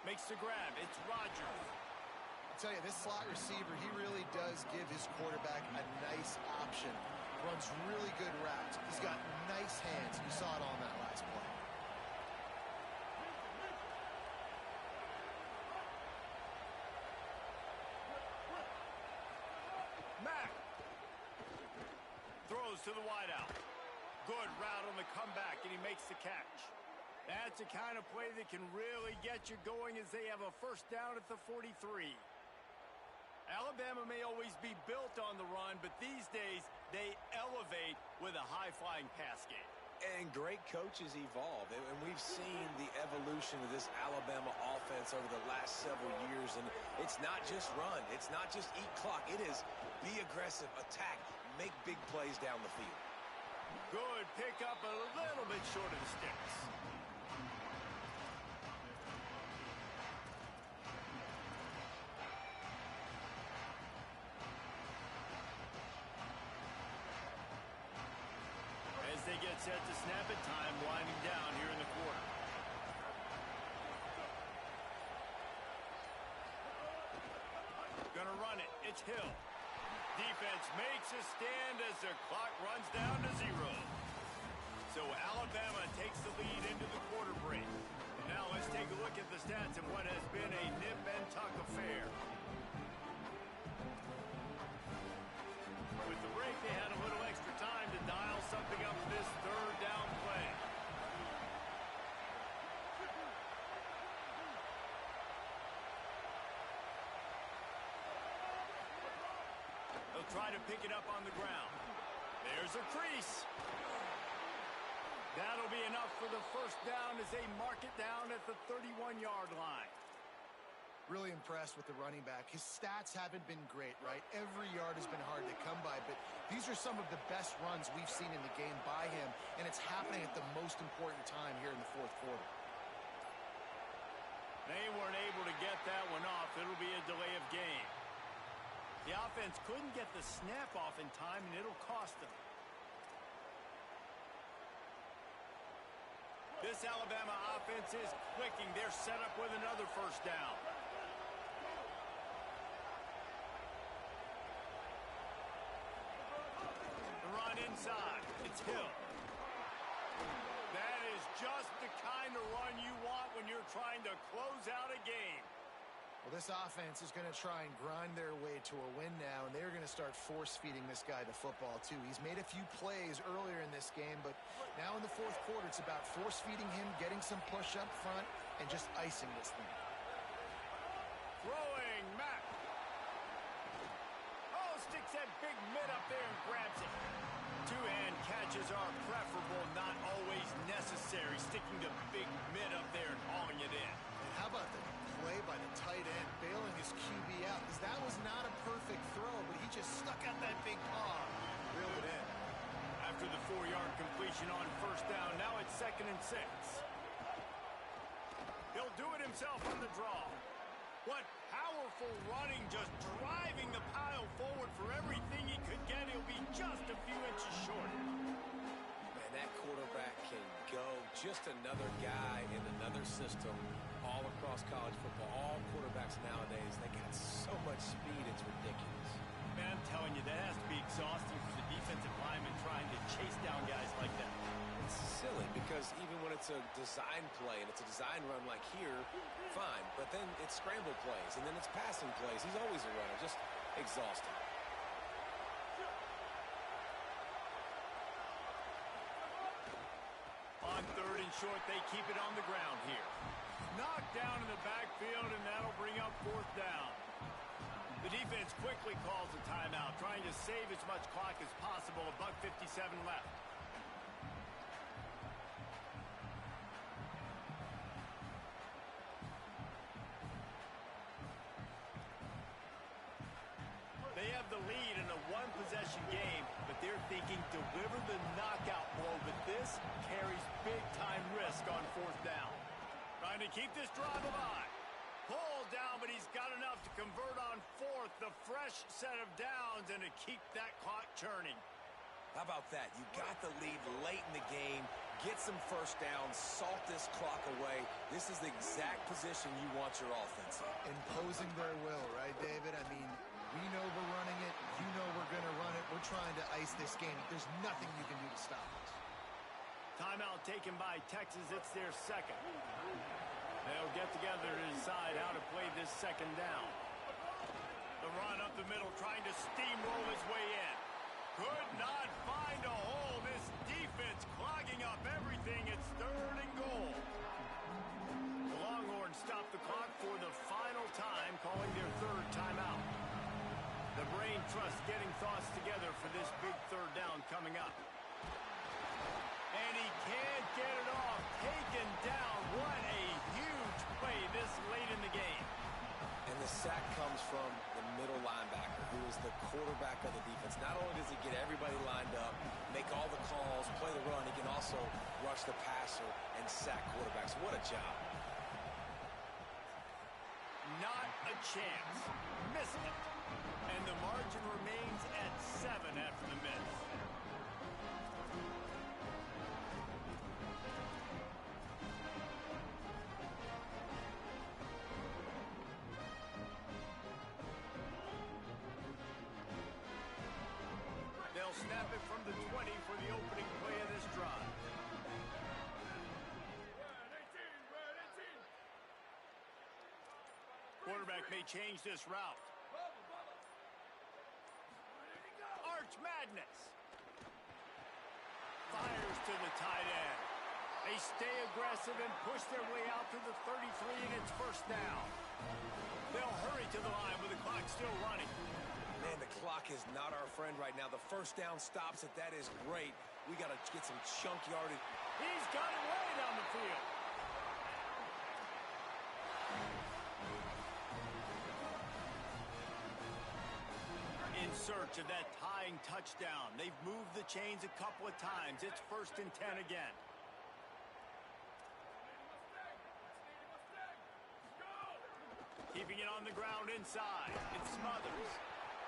Makes the grab. It's Rodgers. I tell you, this slot receiver, he really does give his quarterback a nice option. Runs really good routes. He's got nice hands. You saw it on that last play. Mack throws to the wideout. Good route on the comeback, and he makes the catch. That's the kind of play that can really get you going as they have a first down at the 43. Alabama may always be built on the run, but these days they elevate with a high-flying pass game. And great coaches evolve, and we've seen the evolution of this Alabama offense over the last several years, and it's not just run, it's not just eat clock, it is be aggressive, attack, make big plays down the field. Good pickup, a little bit short of the sticks. As they get set to snap it, time winding down here in the quarter. Going to run it. It's Hill. Defense makes a stand as the clock runs down to 0. So Alabama takes the lead into the quarter break. Now let's take a look at the stats in what has been a nip and tuck affair. With the break, they had a little extra time to dial something up for this third down play. They'll try to pick it up on the ground. There's a crease. That'll be enough for the first down as they mark it down at the 31-yard line. Really impressed with the running back. His stats haven't been great, right? Every yard has been hard to come by, but these are some of the best runs we've seen in the game by him, and it's happening at the most important time here in the fourth quarter. They weren't able to get that one off. It'll be a delay of game. The offense couldn't get the snap off in time, and it'll cost them. This Alabama offense is clicking. They're set up with another first down. The run inside. It's Hill. That is just the kind of run you want when you're trying to close out a game. Well, this offense is going to try and grind their way to a win now, and they're going to start force-feeding this guy the football, too. He's made a few plays earlier in this game, but now in the fourth quarter, it's about force-feeding him, getting some push up front, and just icing this thing. Throwing, Mack. Oh, sticks that big mid up there and grabs it. Two-hand catches are preferable, not always necessary. Sticking the big mid up there and hauling it in. And how about the play by the tight end, bailing his QB out? Because that was not a perfect throw, but he just stuck out that big paw. Reeled it in. After the 4-yard completion on first down, now it's 2nd and 6. He'll do it himself on the draw. What powerful running, just driving the pile forward for everything he could get. He'll be just a few inches short. Man, that quarterback can go. Just another guy in another system all across college football. All quarterbacks nowadays, they got so much speed, it's ridiculous. Man, I'm telling you, that has to be exhausting for the defensive lineman trying to chase down guys like that. It's silly because even when it's a design play and it's a design run like here, fine. But then it's scramble plays and then it's passing plays. He's always a runner. Just exhausting. On 3rd and short, they keep it on the ground here. Knocked down in the backfield, and that'll bring up 4th down. The defense quickly calls a timeout, trying to save as much clock as possible. $1:57 left. They have the lead in a one-possession game, but they're thinking deliver the knockout blow, but this carries big-time risk on 4th down. Trying to keep this drive alive. Pulled down, but he's got enough to convert on 4th, the fresh set of downs, and to keep that clock churning. How about that? You got the lead late in the game. Get some first downs, salt this clock away. This is the exact position you want your offense in. Imposing their will, right, David? I mean, we know we're running it. You know we're going to run it. We're trying to ice this game. There's nothing you can do to stop us. Timeout taken by Texas. It's their 2nd. They'll get together to decide how to play this 2nd down. The run up the middle, trying to steamroll his way in. Could not find a hole. This defense clogging up everything. It's 3rd and goal. The Longhorns stop the clock for the final time, calling their 3rd timeout. The brain trust getting thoughts together for this big 3rd down coming up. And he can't get it off. Taken down. What a huge play this late in the game. And the sack comes from the middle linebacker, who is the quarterback of the defense. Not only does he get everybody lined up, make all the calls, play the run, he can also rush the passer and sack quarterbacks. What a job. Not a chance. Missed it. And the margin remains at 7 after the miss. snap it from the 20 for the opening play of this drive. Quarterback may change this route. Arch Madness. Fires to the tight end. They stay aggressive and push their way out to the 33, and it's first down. They'll hurry to the line with the clock still running. Man, the clock is not our friend right now. The first down stops it. That is great. We got to get some chunk yardage. He's got it way down the field. In search of that tying touchdown. They've moved the chains a couple of times. It's 1st and 10 again. Keeping it on the ground inside. It's Smothers.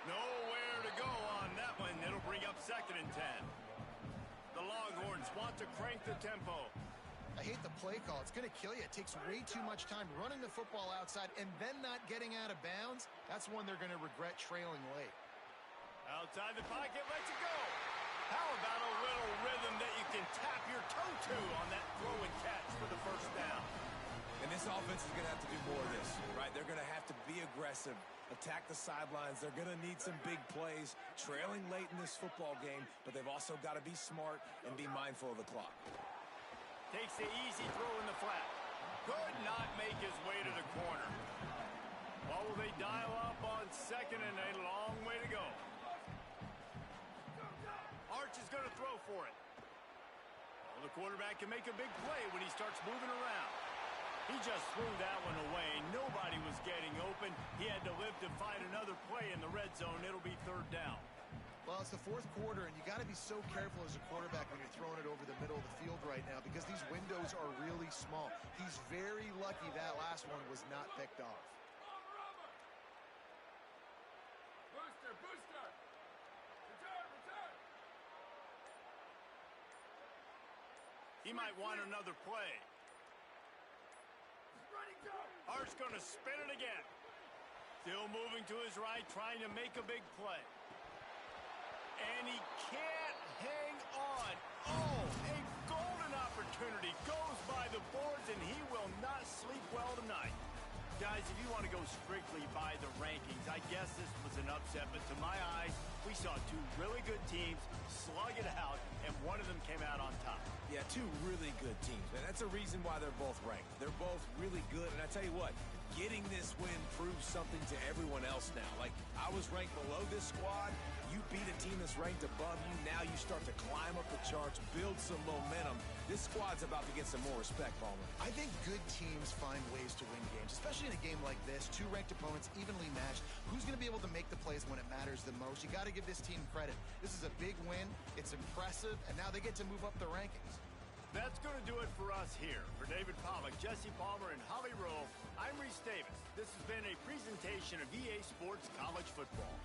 Nowhere to go on that one. It'll bring up 2nd and 10. The Longhorns want to crank the tempo. I hate the play call. It's going to kill you. It takes way too much time running the football outside and then not getting out of bounds. That's one they're going to regret trailing late. Outside the pocket, lets it go. How about a little rhythm that you can tap your toe to on that throw and catch for the first down? And this offense is going to have to do more of this, right? They're going to have to be aggressive, attack the sidelines. They're going to need some big plays, trailing late in this football game, but they've also got to be smart and be mindful of the clock. Takes the easy throw in the flat. Could not make his way to the corner. Well, will they dial up on 2nd and a long way to go? Arch is going to throw for it. Well, the quarterback can make a big play when he starts moving around. He just threw that one away. Nobody was getting open. He had to live to find another play in the red zone. It'll be 3rd down. Well, it's the 4th quarter, and you got to be so careful as a quarterback when you're throwing it over the middle of the field right now because these windows are really small. He's very lucky that last one was not picked off. Booster, booster. Return. He might want another play. Art's going to spin it again. Still moving to his right, trying to make a big play. And he can't hang on. Oh, a golden opportunity goes by the boards, and he will not sleep well tonight. Guys, if you want to go strictly by the rankings, I guess this was an upset, but to my eyes, we saw two really good teams slug it out, and one of them came out on top. Yeah, two really good teams, man. That's a reason why they're both ranked. They're both really good, and I tell you what, getting this win proves something to everyone else now. Like, I was ranked below this squad. You beat a team that's ranked above you. Now you start to climb up the charts, build some momentum. This squad's about to get some more respect, Palmer. I think good teams find ways to win games, especially in a game like this. Two ranked opponents, evenly matched. Who's going to be able to make the plays when it matters the most? You got to give this team credit. This is a big win. It's impressive, and now they get to move up the rankings. That's going to do it for us here. For David Pollack, Jesse Palmer, and Holly Rowe, I'm Reese Davis. This has been a presentation of EA Sports College Football.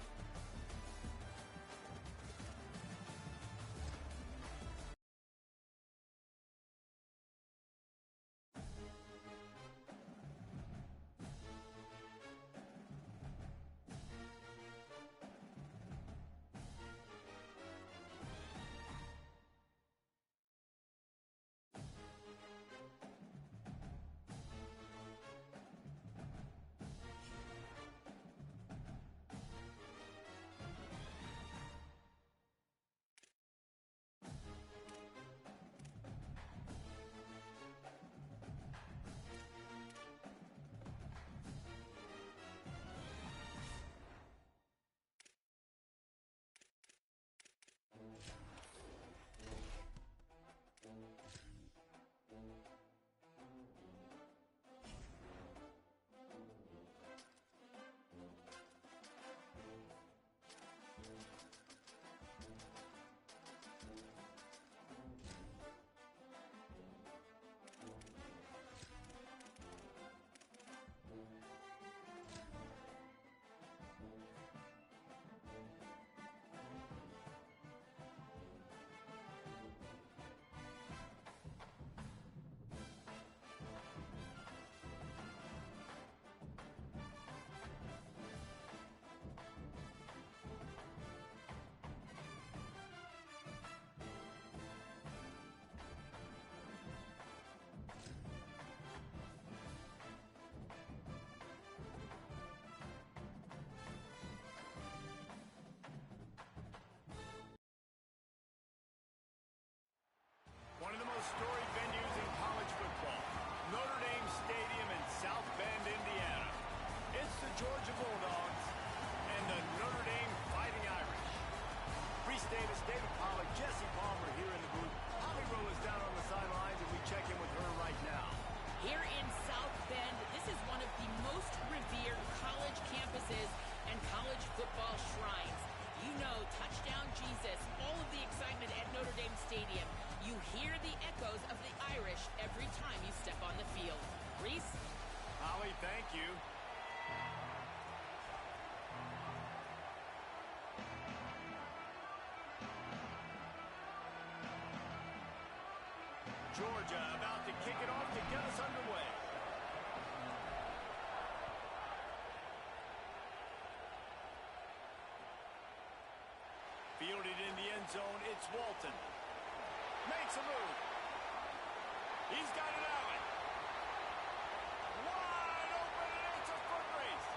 Here in South Bend, this is one of the most revered college campuses and college football shrines. You know, touchdown Jesus, all of the excitement at Notre Dame Stadium. You hear the echoes of the Irish every time you step on the field. Reese? Holly, thank you. Georgia about to kick it off to get us underway. Fielded in the end zone, it's Walton. Makes a move. He's got it out. Wide open, and it's a foot race.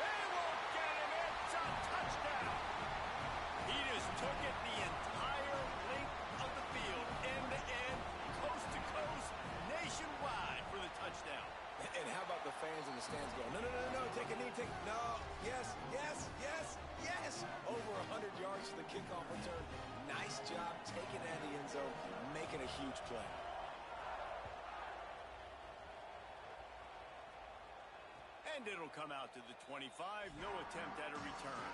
They won't get him. It's a touchdown. He just took it the entire length of the field, end to end, coast to coast, nationwide for the touchdown. And how about the fans in the stands going, no, no, no, no, take a knee, no, yes, yes, yes, yes. Over 100 yards to the kickoff return. Nice job taking it out of the end zone, making a huge play. And it'll come out to the 25, no attempt at a return.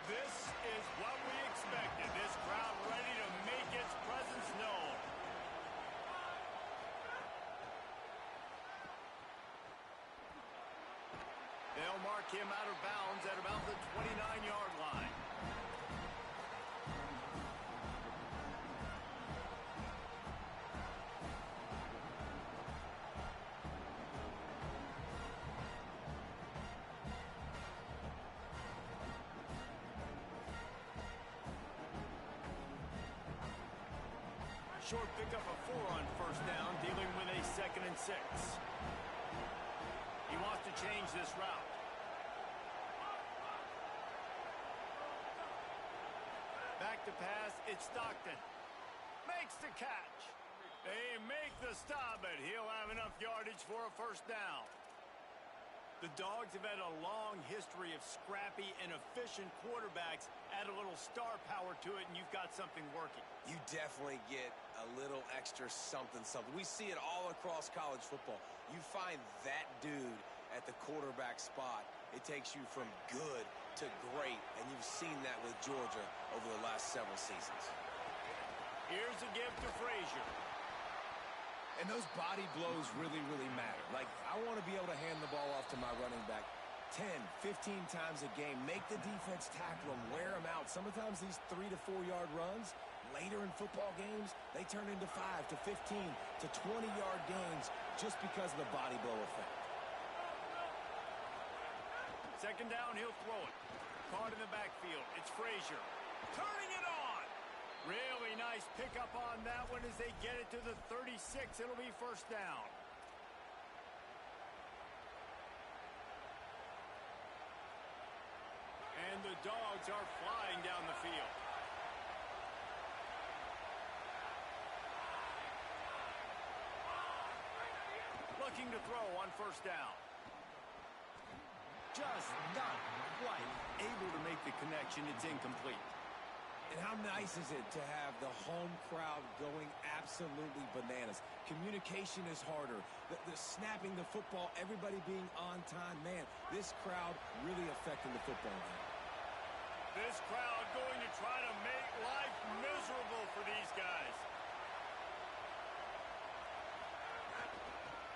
This is what we expected. This crowd ready to make its presence known. They'll mark him out of bounds at about the 29-yard line. Short pickup of 4 on first down, dealing with a 2nd and 6. He wants to change this route. Back to pass, it's Stockton. Makes the catch. They make the stop, but he'll have enough yardage for a first down. The Dogs have had a long history of scrappy and efficient quarterbacks. Add a little star power to it, and you've got something working. You definitely get a little extra something. We see it all across college football. You find that dude at the quarterback spot, it takes you from good to great, and you've seen that with Georgia over the last several seasons. Here's a give to Frazier. And those body blows really, really matter. Like, I want to be able to hand the ball off to my running back 10, 15 times a game. Make the defense tackle them, wear them out. Sometimes these 3 to 4 yard runs, later in football games, they turn into 5 to 15 to 20-yard gains just because of the body blow effect. Second down, he'll throw it. Caught in the backfield. It's Frazier. Turning it on. Really nice pickup on that one as they get it to the 36. It'll be first down. And the Dogs are flying down the field. Looking to throw on first down. Just not quite able to make the connection. It's incomplete. And how nice is it to have the home crowd going absolutely bananas? Communication is harder. The snapping the football, everybody being on time. Man, this crowd really affecting the football game. This crowd going to try to make life miserable for these guys.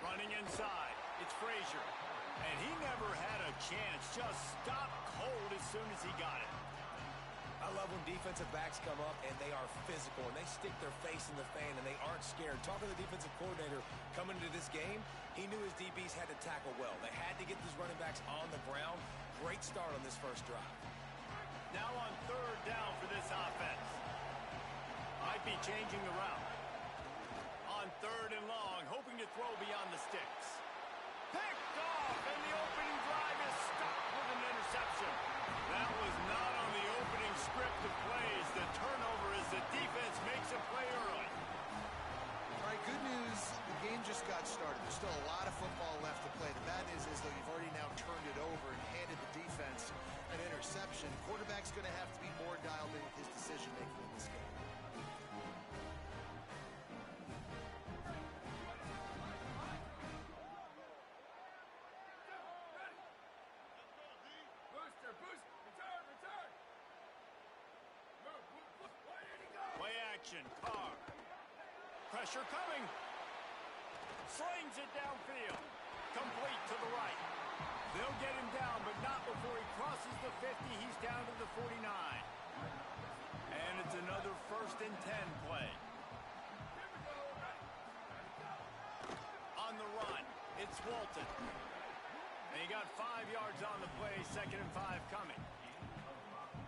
Running inside, it's Frazier. And he never had a chance. Just stopped cold as soon as he got it. I love when defensive backs come up and they are physical and they stick their face in the fan and they aren't scared. Talking to the defensive coordinator coming into this game, he knew his DBs had to tackle well. They had to get these running backs on the ground. Great start on this first drive. Now on third down for this offense. Might be changing the route. On third and long, hoping to throw beyond the sticks. Picked off, and the opening drive is stopped with an interception. That was not on the opening script of action. Carr. Pressure coming. Slings it downfield. Complete to the right. They'll get him down, but not before he crosses the 50. He's down to the 49. And it's another 1st and 10 play. On the run, it's Walton. And he got 5 yards on the play, 2nd and 5 coming.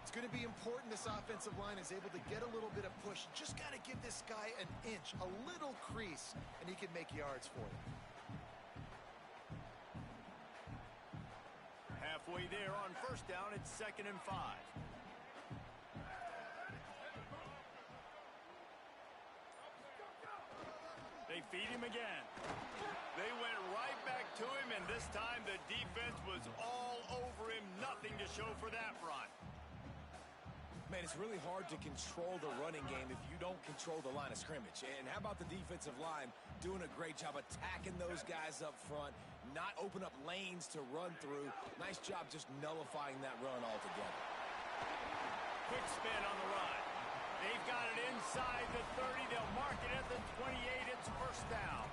It's going to be important this offensive line is able to get a little bit of push. Just got to give this guy an inch, a little crease, and he can make yards for you. Halfway there on 1st down, it's 2nd and 5. They feed him again. They went right back to him, and this time the defense was all over him. Nothing to show for that run. Man, it's really hard to control the running game if you don't control the line of scrimmage. And how about the defensive line doing a great job attacking those guys up front, not open up lanes to run through. Nice job just nullifying that run altogether. Quick spin on the run. They've got it inside the 30. They'll mark it at the 28. It's 1st down.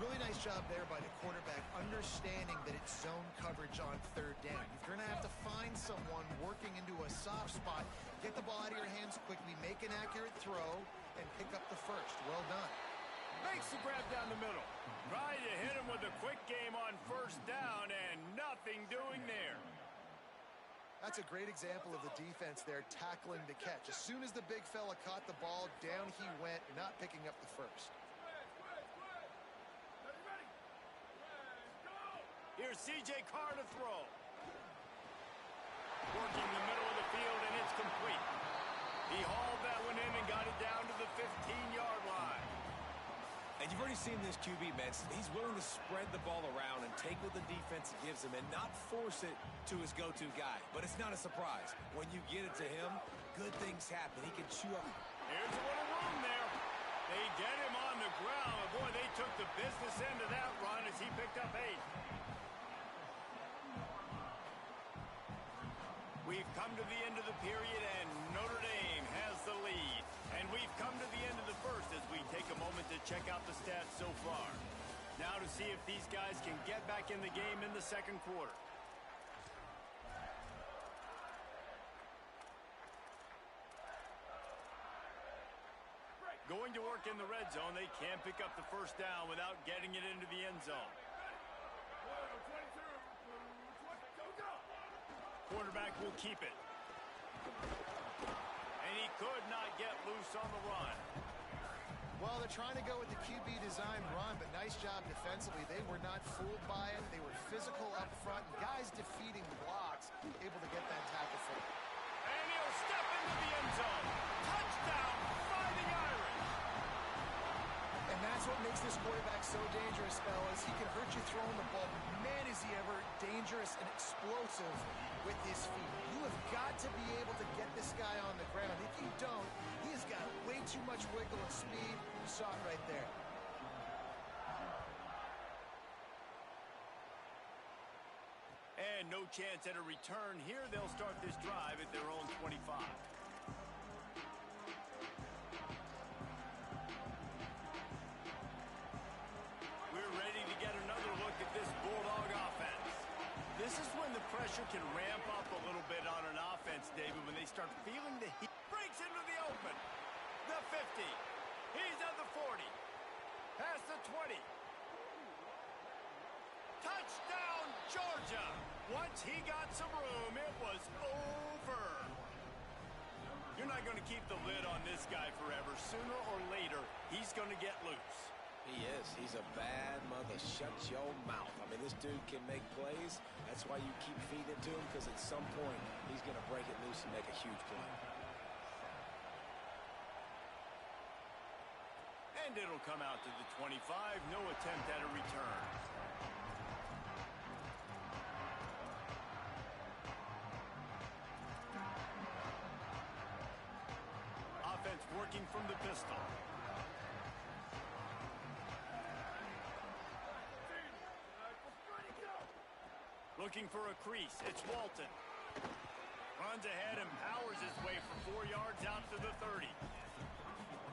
Really nice job there by the quarterback, understanding that it's zone coverage on 3rd down. You're going to have to find someone working into a soft spot, get the ball out of your hands quickly, make an accurate throw, and pick up the 1st. Well done. Makes the grab down the middle. Trying to hit him with a quick game on 1st down, and nothing doing there. That's a great example of the defense there tackling the catch. As soon as the big fella caught the ball, down he went, not picking up the 1st. Here's C.J. Carr to throw. Working the middle of the field, and it's complete. He hauled that one in and got it down to the 15-yard line. And you've already seen this QB, man. He's willing to spread the ball around and take what the defense gives him and not force it to his go-to guy. But it's not a surprise. When you get it to him, good things happen. He can chew up. Here's a little room there. They get him on the ground. Boy, they took the business end of that run as he picked up 8. We've come to the end of the period, and Notre Dame has the lead. And we've come to the end of the 1st as we take a moment to check out the stats so far. Now to see if these guys can get back in the game in the 2nd quarter. Going to work in the red zone, they can't pick up the 1st down without getting it into the end zone. Quarterback will keep it. And he could not get loose on the run. Well, they're trying to go with the QB design run, but nice job defensively. They were not fooled by it. They were physical up front. Guys defeating blocks, able to get that tackle for them. And he'll step into the end zone. Touchdown, Fighting Irish. And that's what makes this quarterback so dangerous, fellas. He can hurt you throwing the ball. Man, is he ever dangerous and explosive with his feet. You have got to be able to get this guy on the ground. If you don't, he has got way too much wiggle and speed. You saw it right there. And no chance at a return here. They'll start this drive at their own 25. We're ready to get another look at this Bulldog offense. This is when the pressure can ramp up a little bit on an offense, David, when they start feeling the heat. Breaks into the open. The 50. He's at the 40. Past the 20. Touchdown, Georgia. Once he got some room, it was over. You're not going to keep the lid on this guy forever. Sooner or later, he's going to get loose. He is. He's a bad mother. Shut your mouth. I mean, this dude can make plays. That's why you keep feeding it to him, because at some point, he's going to break it loose and make a huge play. And it'll come out to the 25. No attempt at a return. Offense working from the pistol. Looking for a crease. It's Walton. Runs ahead and powers his way for 4 yards out to the 30.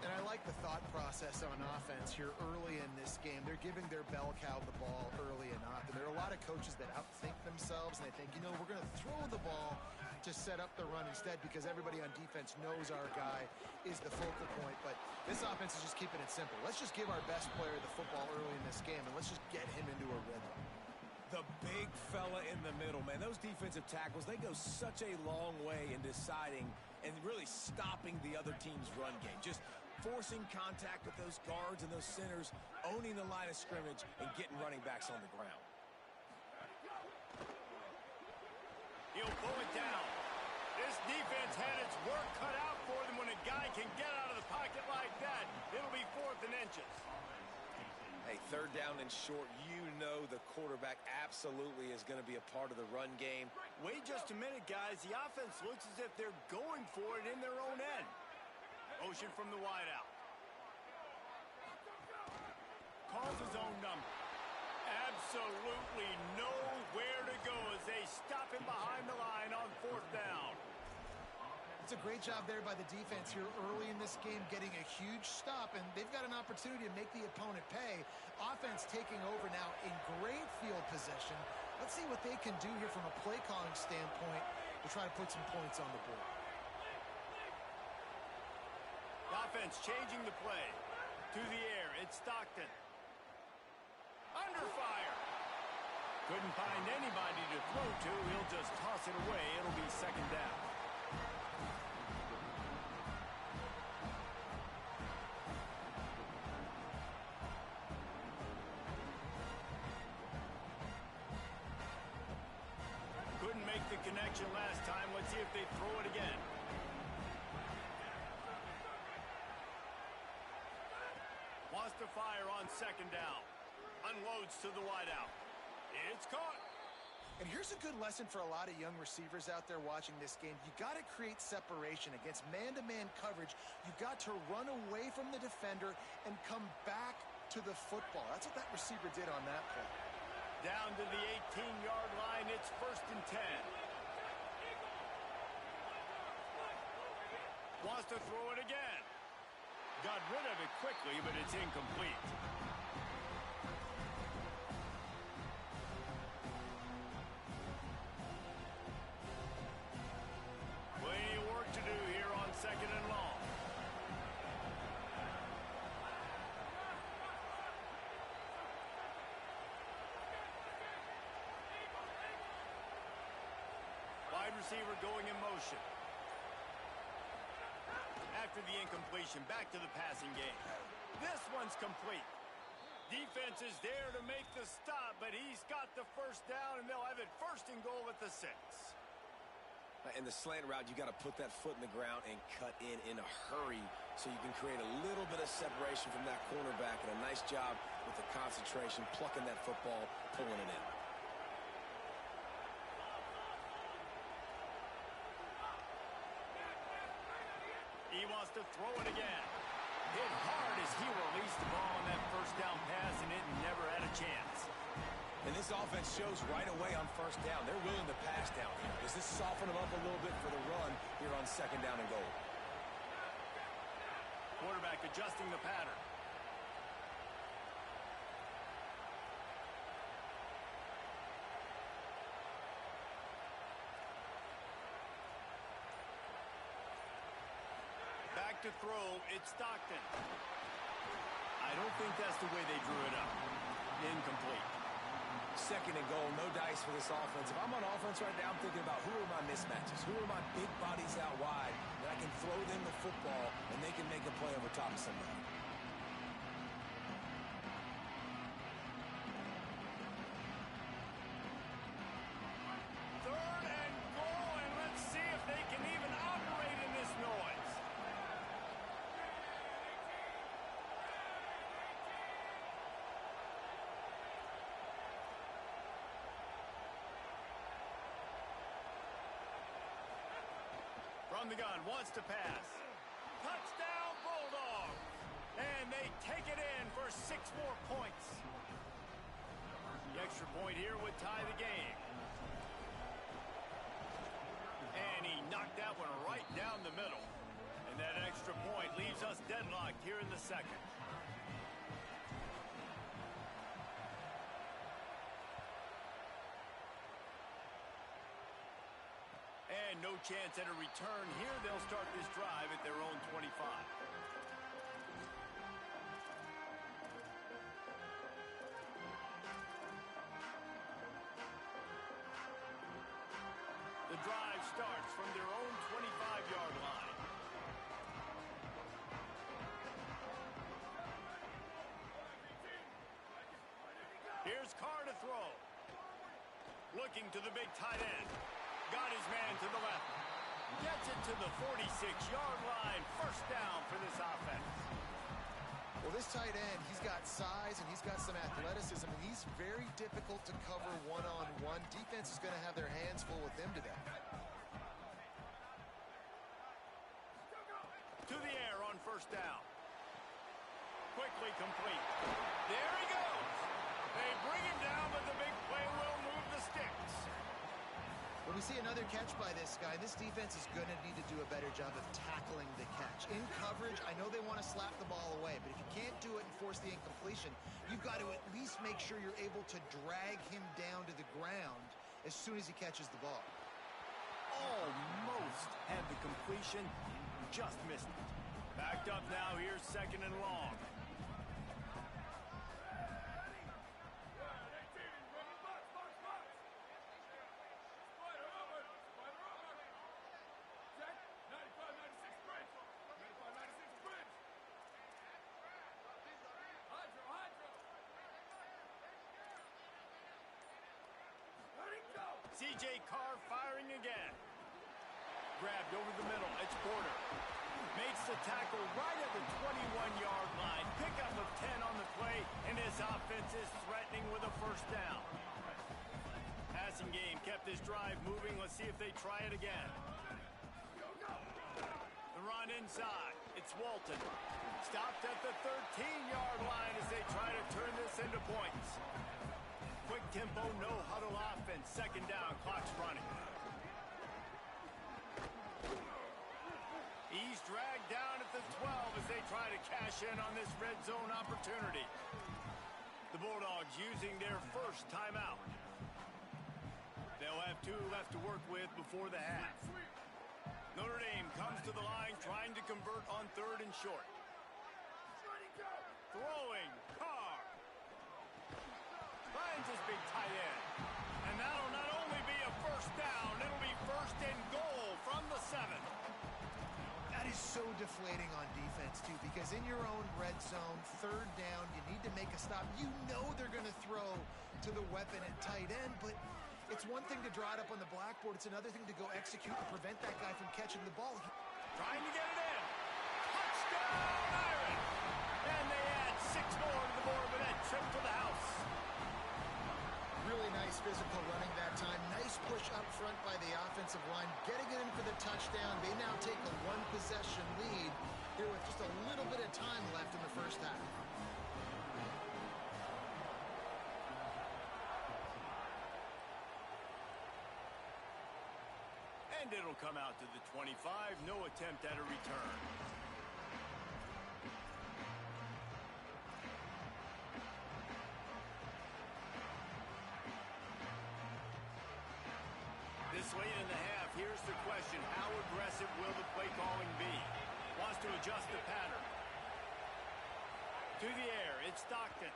And I like the thought process on offense here early in this game. They're giving their bell cow the ball early enough. And there are a lot of coaches that outthink themselves, and they think, you know, we're going to throw the ball to set up the run instead because everybody on defense knows our guy is the focal point. But this offense is just keeping it simple. Let's just give our best player the football early in this game, and let's just get him into a rhythm. The big fella in the middle, man. Those defensive tackles, they go such a long way in deciding and really stopping the other team's run game. Just forcing contact with those guards and those centers, owning the line of scrimmage, and getting running backs on the ground. He'll pull it down. This defense had its work cut out for them. When a guy can get out of the pocket like that, it'll be 4th and inches. Hey, 3rd down and short, you know the quarterback absolutely is going to be a part of the run game. Wait just a minute, guys. The offense looks as if they're going for it in their own end. Motion from the wideout. Calls his own number. Absolutely nowhere to go as they stop him behind the line on 4th down. It's a great job there by the defense here early in this game, getting a huge stop, and they've got an opportunity to make the opponent pay. Offense taking over now in great field position. Let's see what they can do here from a play calling standpoint to try to put some points on the board. The offense changing the play. To the air, it's Stockton. Under fire. Couldn't find anybody to throw to. He'll just toss it away. It'll be 2nd down. Couldn't make the connection last time. Let's see if they throw it again. Wants to fire on 2nd down. Unloads to the wideout. It's caught. And here's a good lesson for a lot of young receivers out there watching this game. You got to create separation against man-to-man coverage. You got to run away from the defender and come back to the football. That's what that receiver did on that play. Down to the 18-yard line, it's 1st and 10. Wants to throw it again. Got rid of it quickly, but it's incomplete. Plenty of work to do here on 2nd and long. Wide receiver going in motion. After the incompletion, back to the passing game. This one's complete. Defense is there to make the stop, but he's got the 1st down, and they'll have it 1st and goal at the 6. In the slant route, you got to put that foot in the ground and cut in a hurry so you can create a little bit of separation from that cornerback, and a nice job with the concentration, plucking that football, pulling it in. He wants to throw it again. Hit hard as he released the ball on that 1st down pass, and it never had a chance. And this offense shows right away on 1st down. They're willing to pass down here. Does this soften them up a little bit for the run here on 2nd down and goal? Quarterback adjusting the pattern. Back to throw, it's Stockton. I don't think that's the way they drew it up. Incomplete. 2nd and goal, no dice for this offense. If I'm on offense right now, I'm thinking about who are my mismatches? Who are my big bodies out wide that I can throw them the football and they can make a play over top of somebody. Third and goal, and let's see if they can even operate in this noise. From the gun, wants to pass. Touchdown, Bulldogs! And they take it in for 6 more points. The extra point here would tie the game. And he leaves us deadlocked here in the second. And no chance at a return here. They'll start this drive at their own 25. The drive starts from their own 25-yard line. Here's Carr to throw. Looking to the big tight end. Got his man to the left. Gets it to the 46-yard line. First down for this offense. Well, this tight end, he's got size and he's got some athleticism, and he's very difficult to cover one-on-one. Defense is going to have their hands full with him today. To the air on first down. Quickly complete. There he goes. They bring him down, but the big play will move the sticks. When we see another catch by this guy, this defense is going to need to do a better job of tackling the catch. In coverage, I know they want to slap the ball away, but if you can't do it and force the incompletion, you've got to at least make sure you're able to drag him down to the ground as soon as he catches the ball. Almost had the completion, just missed it. Backed up now, here's second and long. C.J. Carr firing again. Grabbed over the middle. It's Porter. Makes the tackle right at the 21-yard line. Pickup of 10 on the play, and his offense is threatening with a first down. Passing game kept this drive moving. Let's see if they try it again. The run inside. It's Walton. Stopped at the 13-yard line as they try to turn this into points. Quick tempo, no huddle offense. Second down, clock's running. He's dragged down at the 12 as they try to cash in on this red zone opportunity. The Bulldogs using their first timeout. They'll have 2 left to work with before the half. Notre Dame comes to the line trying to convert on third and short. Throwing, Carr. Finds his big tight end. And that'll not only be a first down, it'll be first and goal from the 7. That is so deflating on defense, too, because in your own red zone, third down, you need to make a stop. You know they're going to throw to the weapon at tight end, but it's one thing to draw it up on the blackboard. It's another thing to go execute and prevent that guy from catching the ball. Trying to get it in. Touchdown, Iron! And they add 6 more to the board with that trip to the house. Really nice physical running that time. Nice push up front by the offensive line. Getting it in for the touchdown. They now take a 1-possession lead here with just a little bit of time left in the first half. And it'll come out to the 25. No attempt at a return. This late in the half, here's the question. How aggressive will the play calling be? Wants to adjust the pattern. To the air, it's Stockton.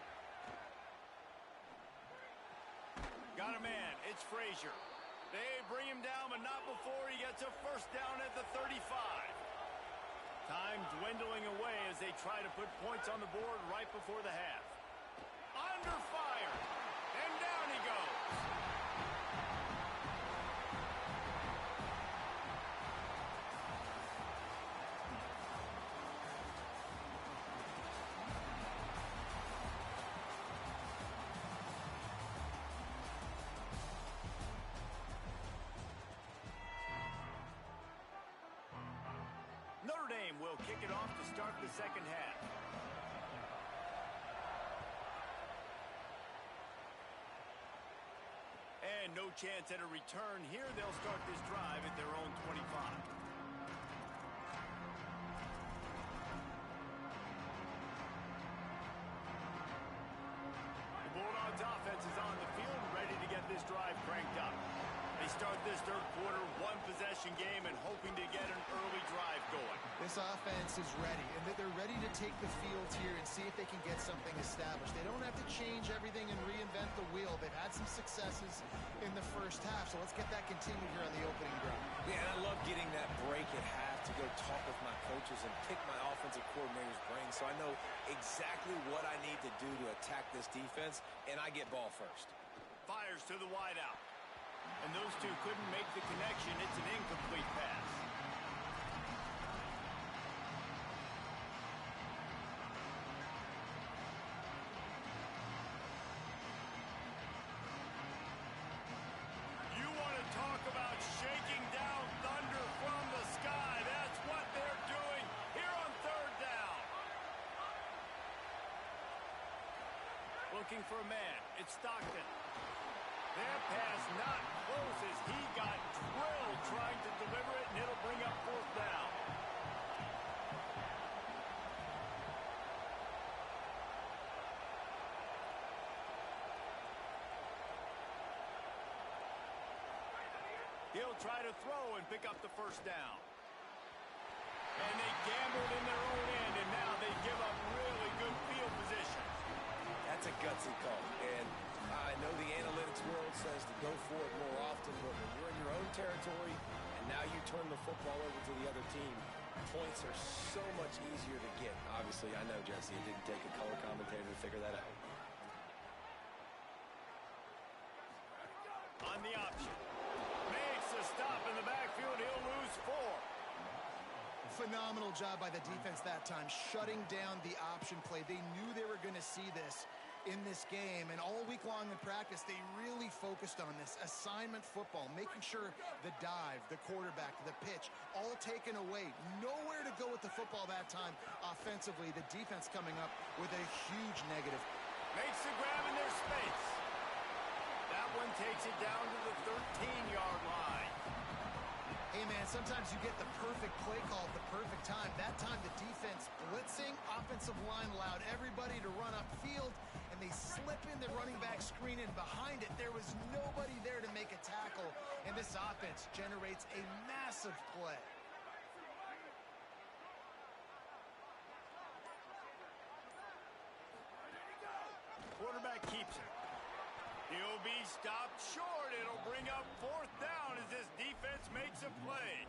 Got a man, it's Frazier. They bring him down, but not before he gets a first down at the 35. Time dwindling away as they try to put points on the board right before the half. Under fire, and down he goes. Notre Dame will kick it off to start the second half. And no chance at a return here. They'll start this drive at their own 25. start this third quarter, one-possession game and hoping to get an early drive going. This offense is ready, and they're ready to take the field here and see if they can get something established. They don't have to change everything and reinvent the wheel. They've had some successes in the first half, so let's get that continued here on the opening drive. Yeah, and I love getting that break at half to go talk with my coaches and pick my offensive coordinator's brain so I know exactly what I need to do to attack this defense, and I get ball first. Fires to the wideout. And those two couldn't make the connection. It's an incomplete pass. You want to talk about shaking down thunder from the sky. That's what they're doing here on third down. Looking for a man. It's Stockton. That pass not close as he got drilled trying to deliver it, and it'll bring up fourth down. He'll try to throw and pick up the first down. And they gambled in their own end, and now they give up really good field position. That's a gutsy call, and I know the analytics world says to go for it more often, but when you're in your own territory and now you turn the football over to the other team, points are so much easier to get. Obviously, I know, Jesse, it didn't take a color commentator to figure that out. On the option. Makes a stop in the backfield. He'll lose 4. Phenomenal job by the defense that time, shutting down the option play. They knew they were going to see this in this game, and all week long in practice, they really focused on this assignment football, making sure the dive, the quarterback, the pitch, all taken away. Nowhere to go with the football that time offensively. The defense coming up with a huge negative. Makes the grab in their space. That one takes it down to the 13-yard line. Hey, man, sometimes you get the perfect play call at the perfect time. That time, the defense blitzing, offensive line allowed everybody to run upfield, and they slip in the running back screen, and behind it, there was nobody there to make a tackle, and this offense generates a massive play. Quarterback keeps it. He'll be stopped short. It'll bring up fourth down as this defense makes a play.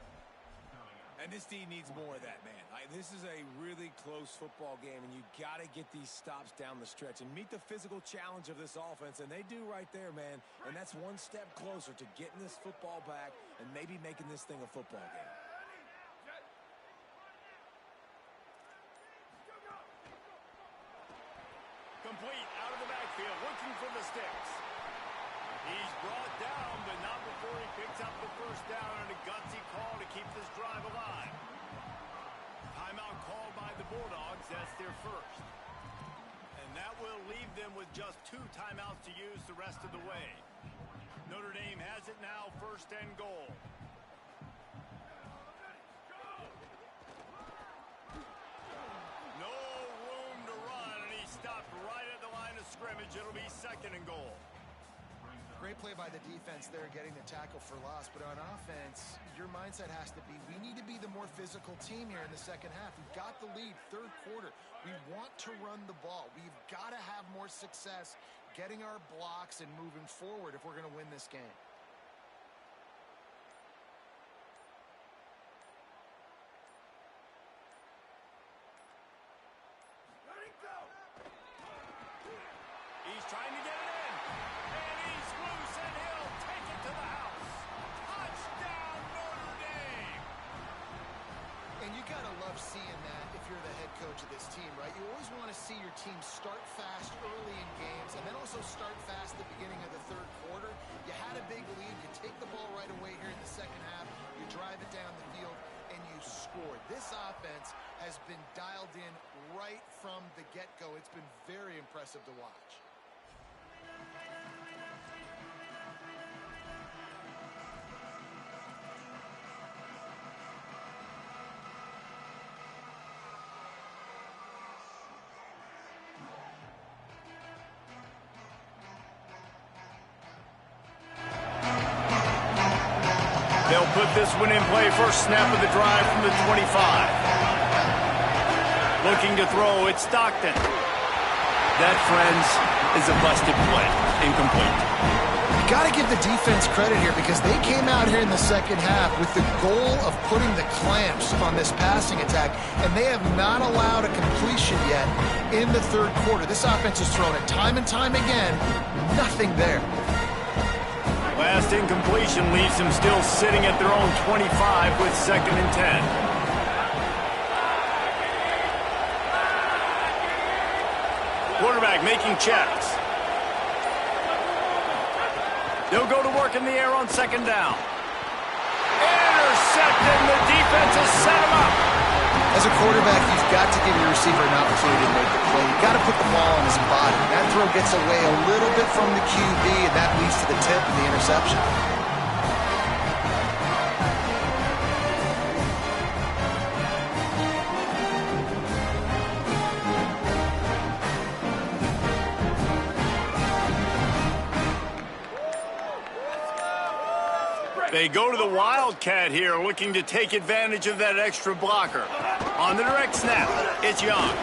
And this team needs more of that, man. This is a really close football game, and you got to get these stops down the stretch and meet the physical challenge of this offense, and they do right there, man. And that's one step closer to getting this football back and maybe making this thing a football game. Complete out of the backfield, looking for the sticks. He's brought down, but not before he picks up the first down, and a gutsy call to keep this drive alive. Timeout called by the Bulldogs. That's their first. And that will leave them with just 2 timeouts to use the rest of the way. Notre Dame has it now, first and goal. No room to run, and he stopped right at the line of scrimmage. It'll be second and goal. Great play by the defense there, getting the tackle for loss. But on offense, your mindset has to be, we need to be the more physical team here in the second half. We've got the lead, third quarter. We want to run the ball. We've got to have more success getting our blocks and moving forward if we're going to win this game. He's trying to get it in. And he's loose, and he'll take it to the house. Touchdown, Notre Dame. And you got to love seeing that if you're the head coach of this team, right? You always want to see your team start fast early in games and then also start fast at the beginning of the third quarter. You had a big lead. You take the ball right away here in the second half. You drive it down the field, and you scored. This offense has been dialed in right from the get-go. It's been very impressive to watch. They'll put this one in play. First snap of the drive from the 25. Looking to throw, it's Stockton. That, friends, is a busted play. Incomplete. You got to give the defense credit here because they came out here in the second half with the goal of putting the clamps on this passing attack, and they have not allowed a completion yet in the third quarter. This offense has thrown it time and time again. Nothing there. Last incompletion leaves them still sitting at their own 25 with 2nd and 10. Quarterback making checks. They'll go to work in the air on 2nd down. Intercepted. The defense has set him up. As a quarterback, you've got to give your receiver an opportunity to make the play. You've got to put the ball on his body. That throw gets away a little bit from the QB, and that leads to the tip and the interception. They go to the Wildcat here, looking to take advantage of that extra blocker. On the direct snap, it's Young.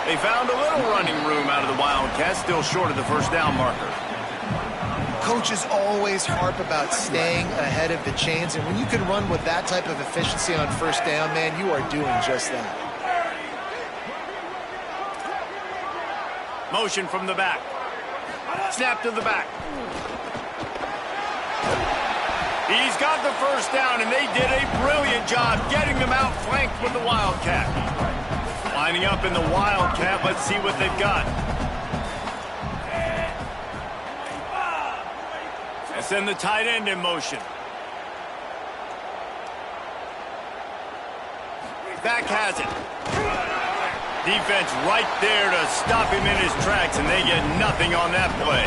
They found a little running room out of the Wildcat, still short of the first down marker. Coaches always harp about staying ahead of the chains, and when you can run with that type of efficiency on first down, man, you are doing just that. Motion from the back. Snap to the back. He's got the first down, and they did a brilliant job getting them outflanked with the Wildcat. Lining up in the Wildcat, let's see what they've got. And send the tight end in motion. Back has it. Defense right there to stop him in his tracks, and they get nothing on that play.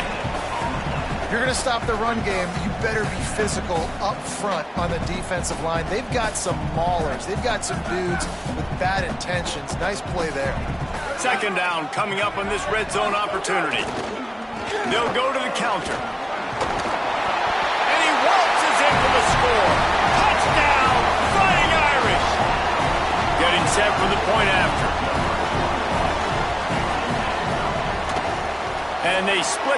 If you're going to stop the run game, you better be physical up front on the defensive line. They've got some maulers. They've got some dudes with bad intentions. Nice play there. 2nd down coming up on this red zone opportunity. They'll go to the counter. And he waltzes in for the score. Touchdown, Fighting Irish. Getting set for the point after. And they split.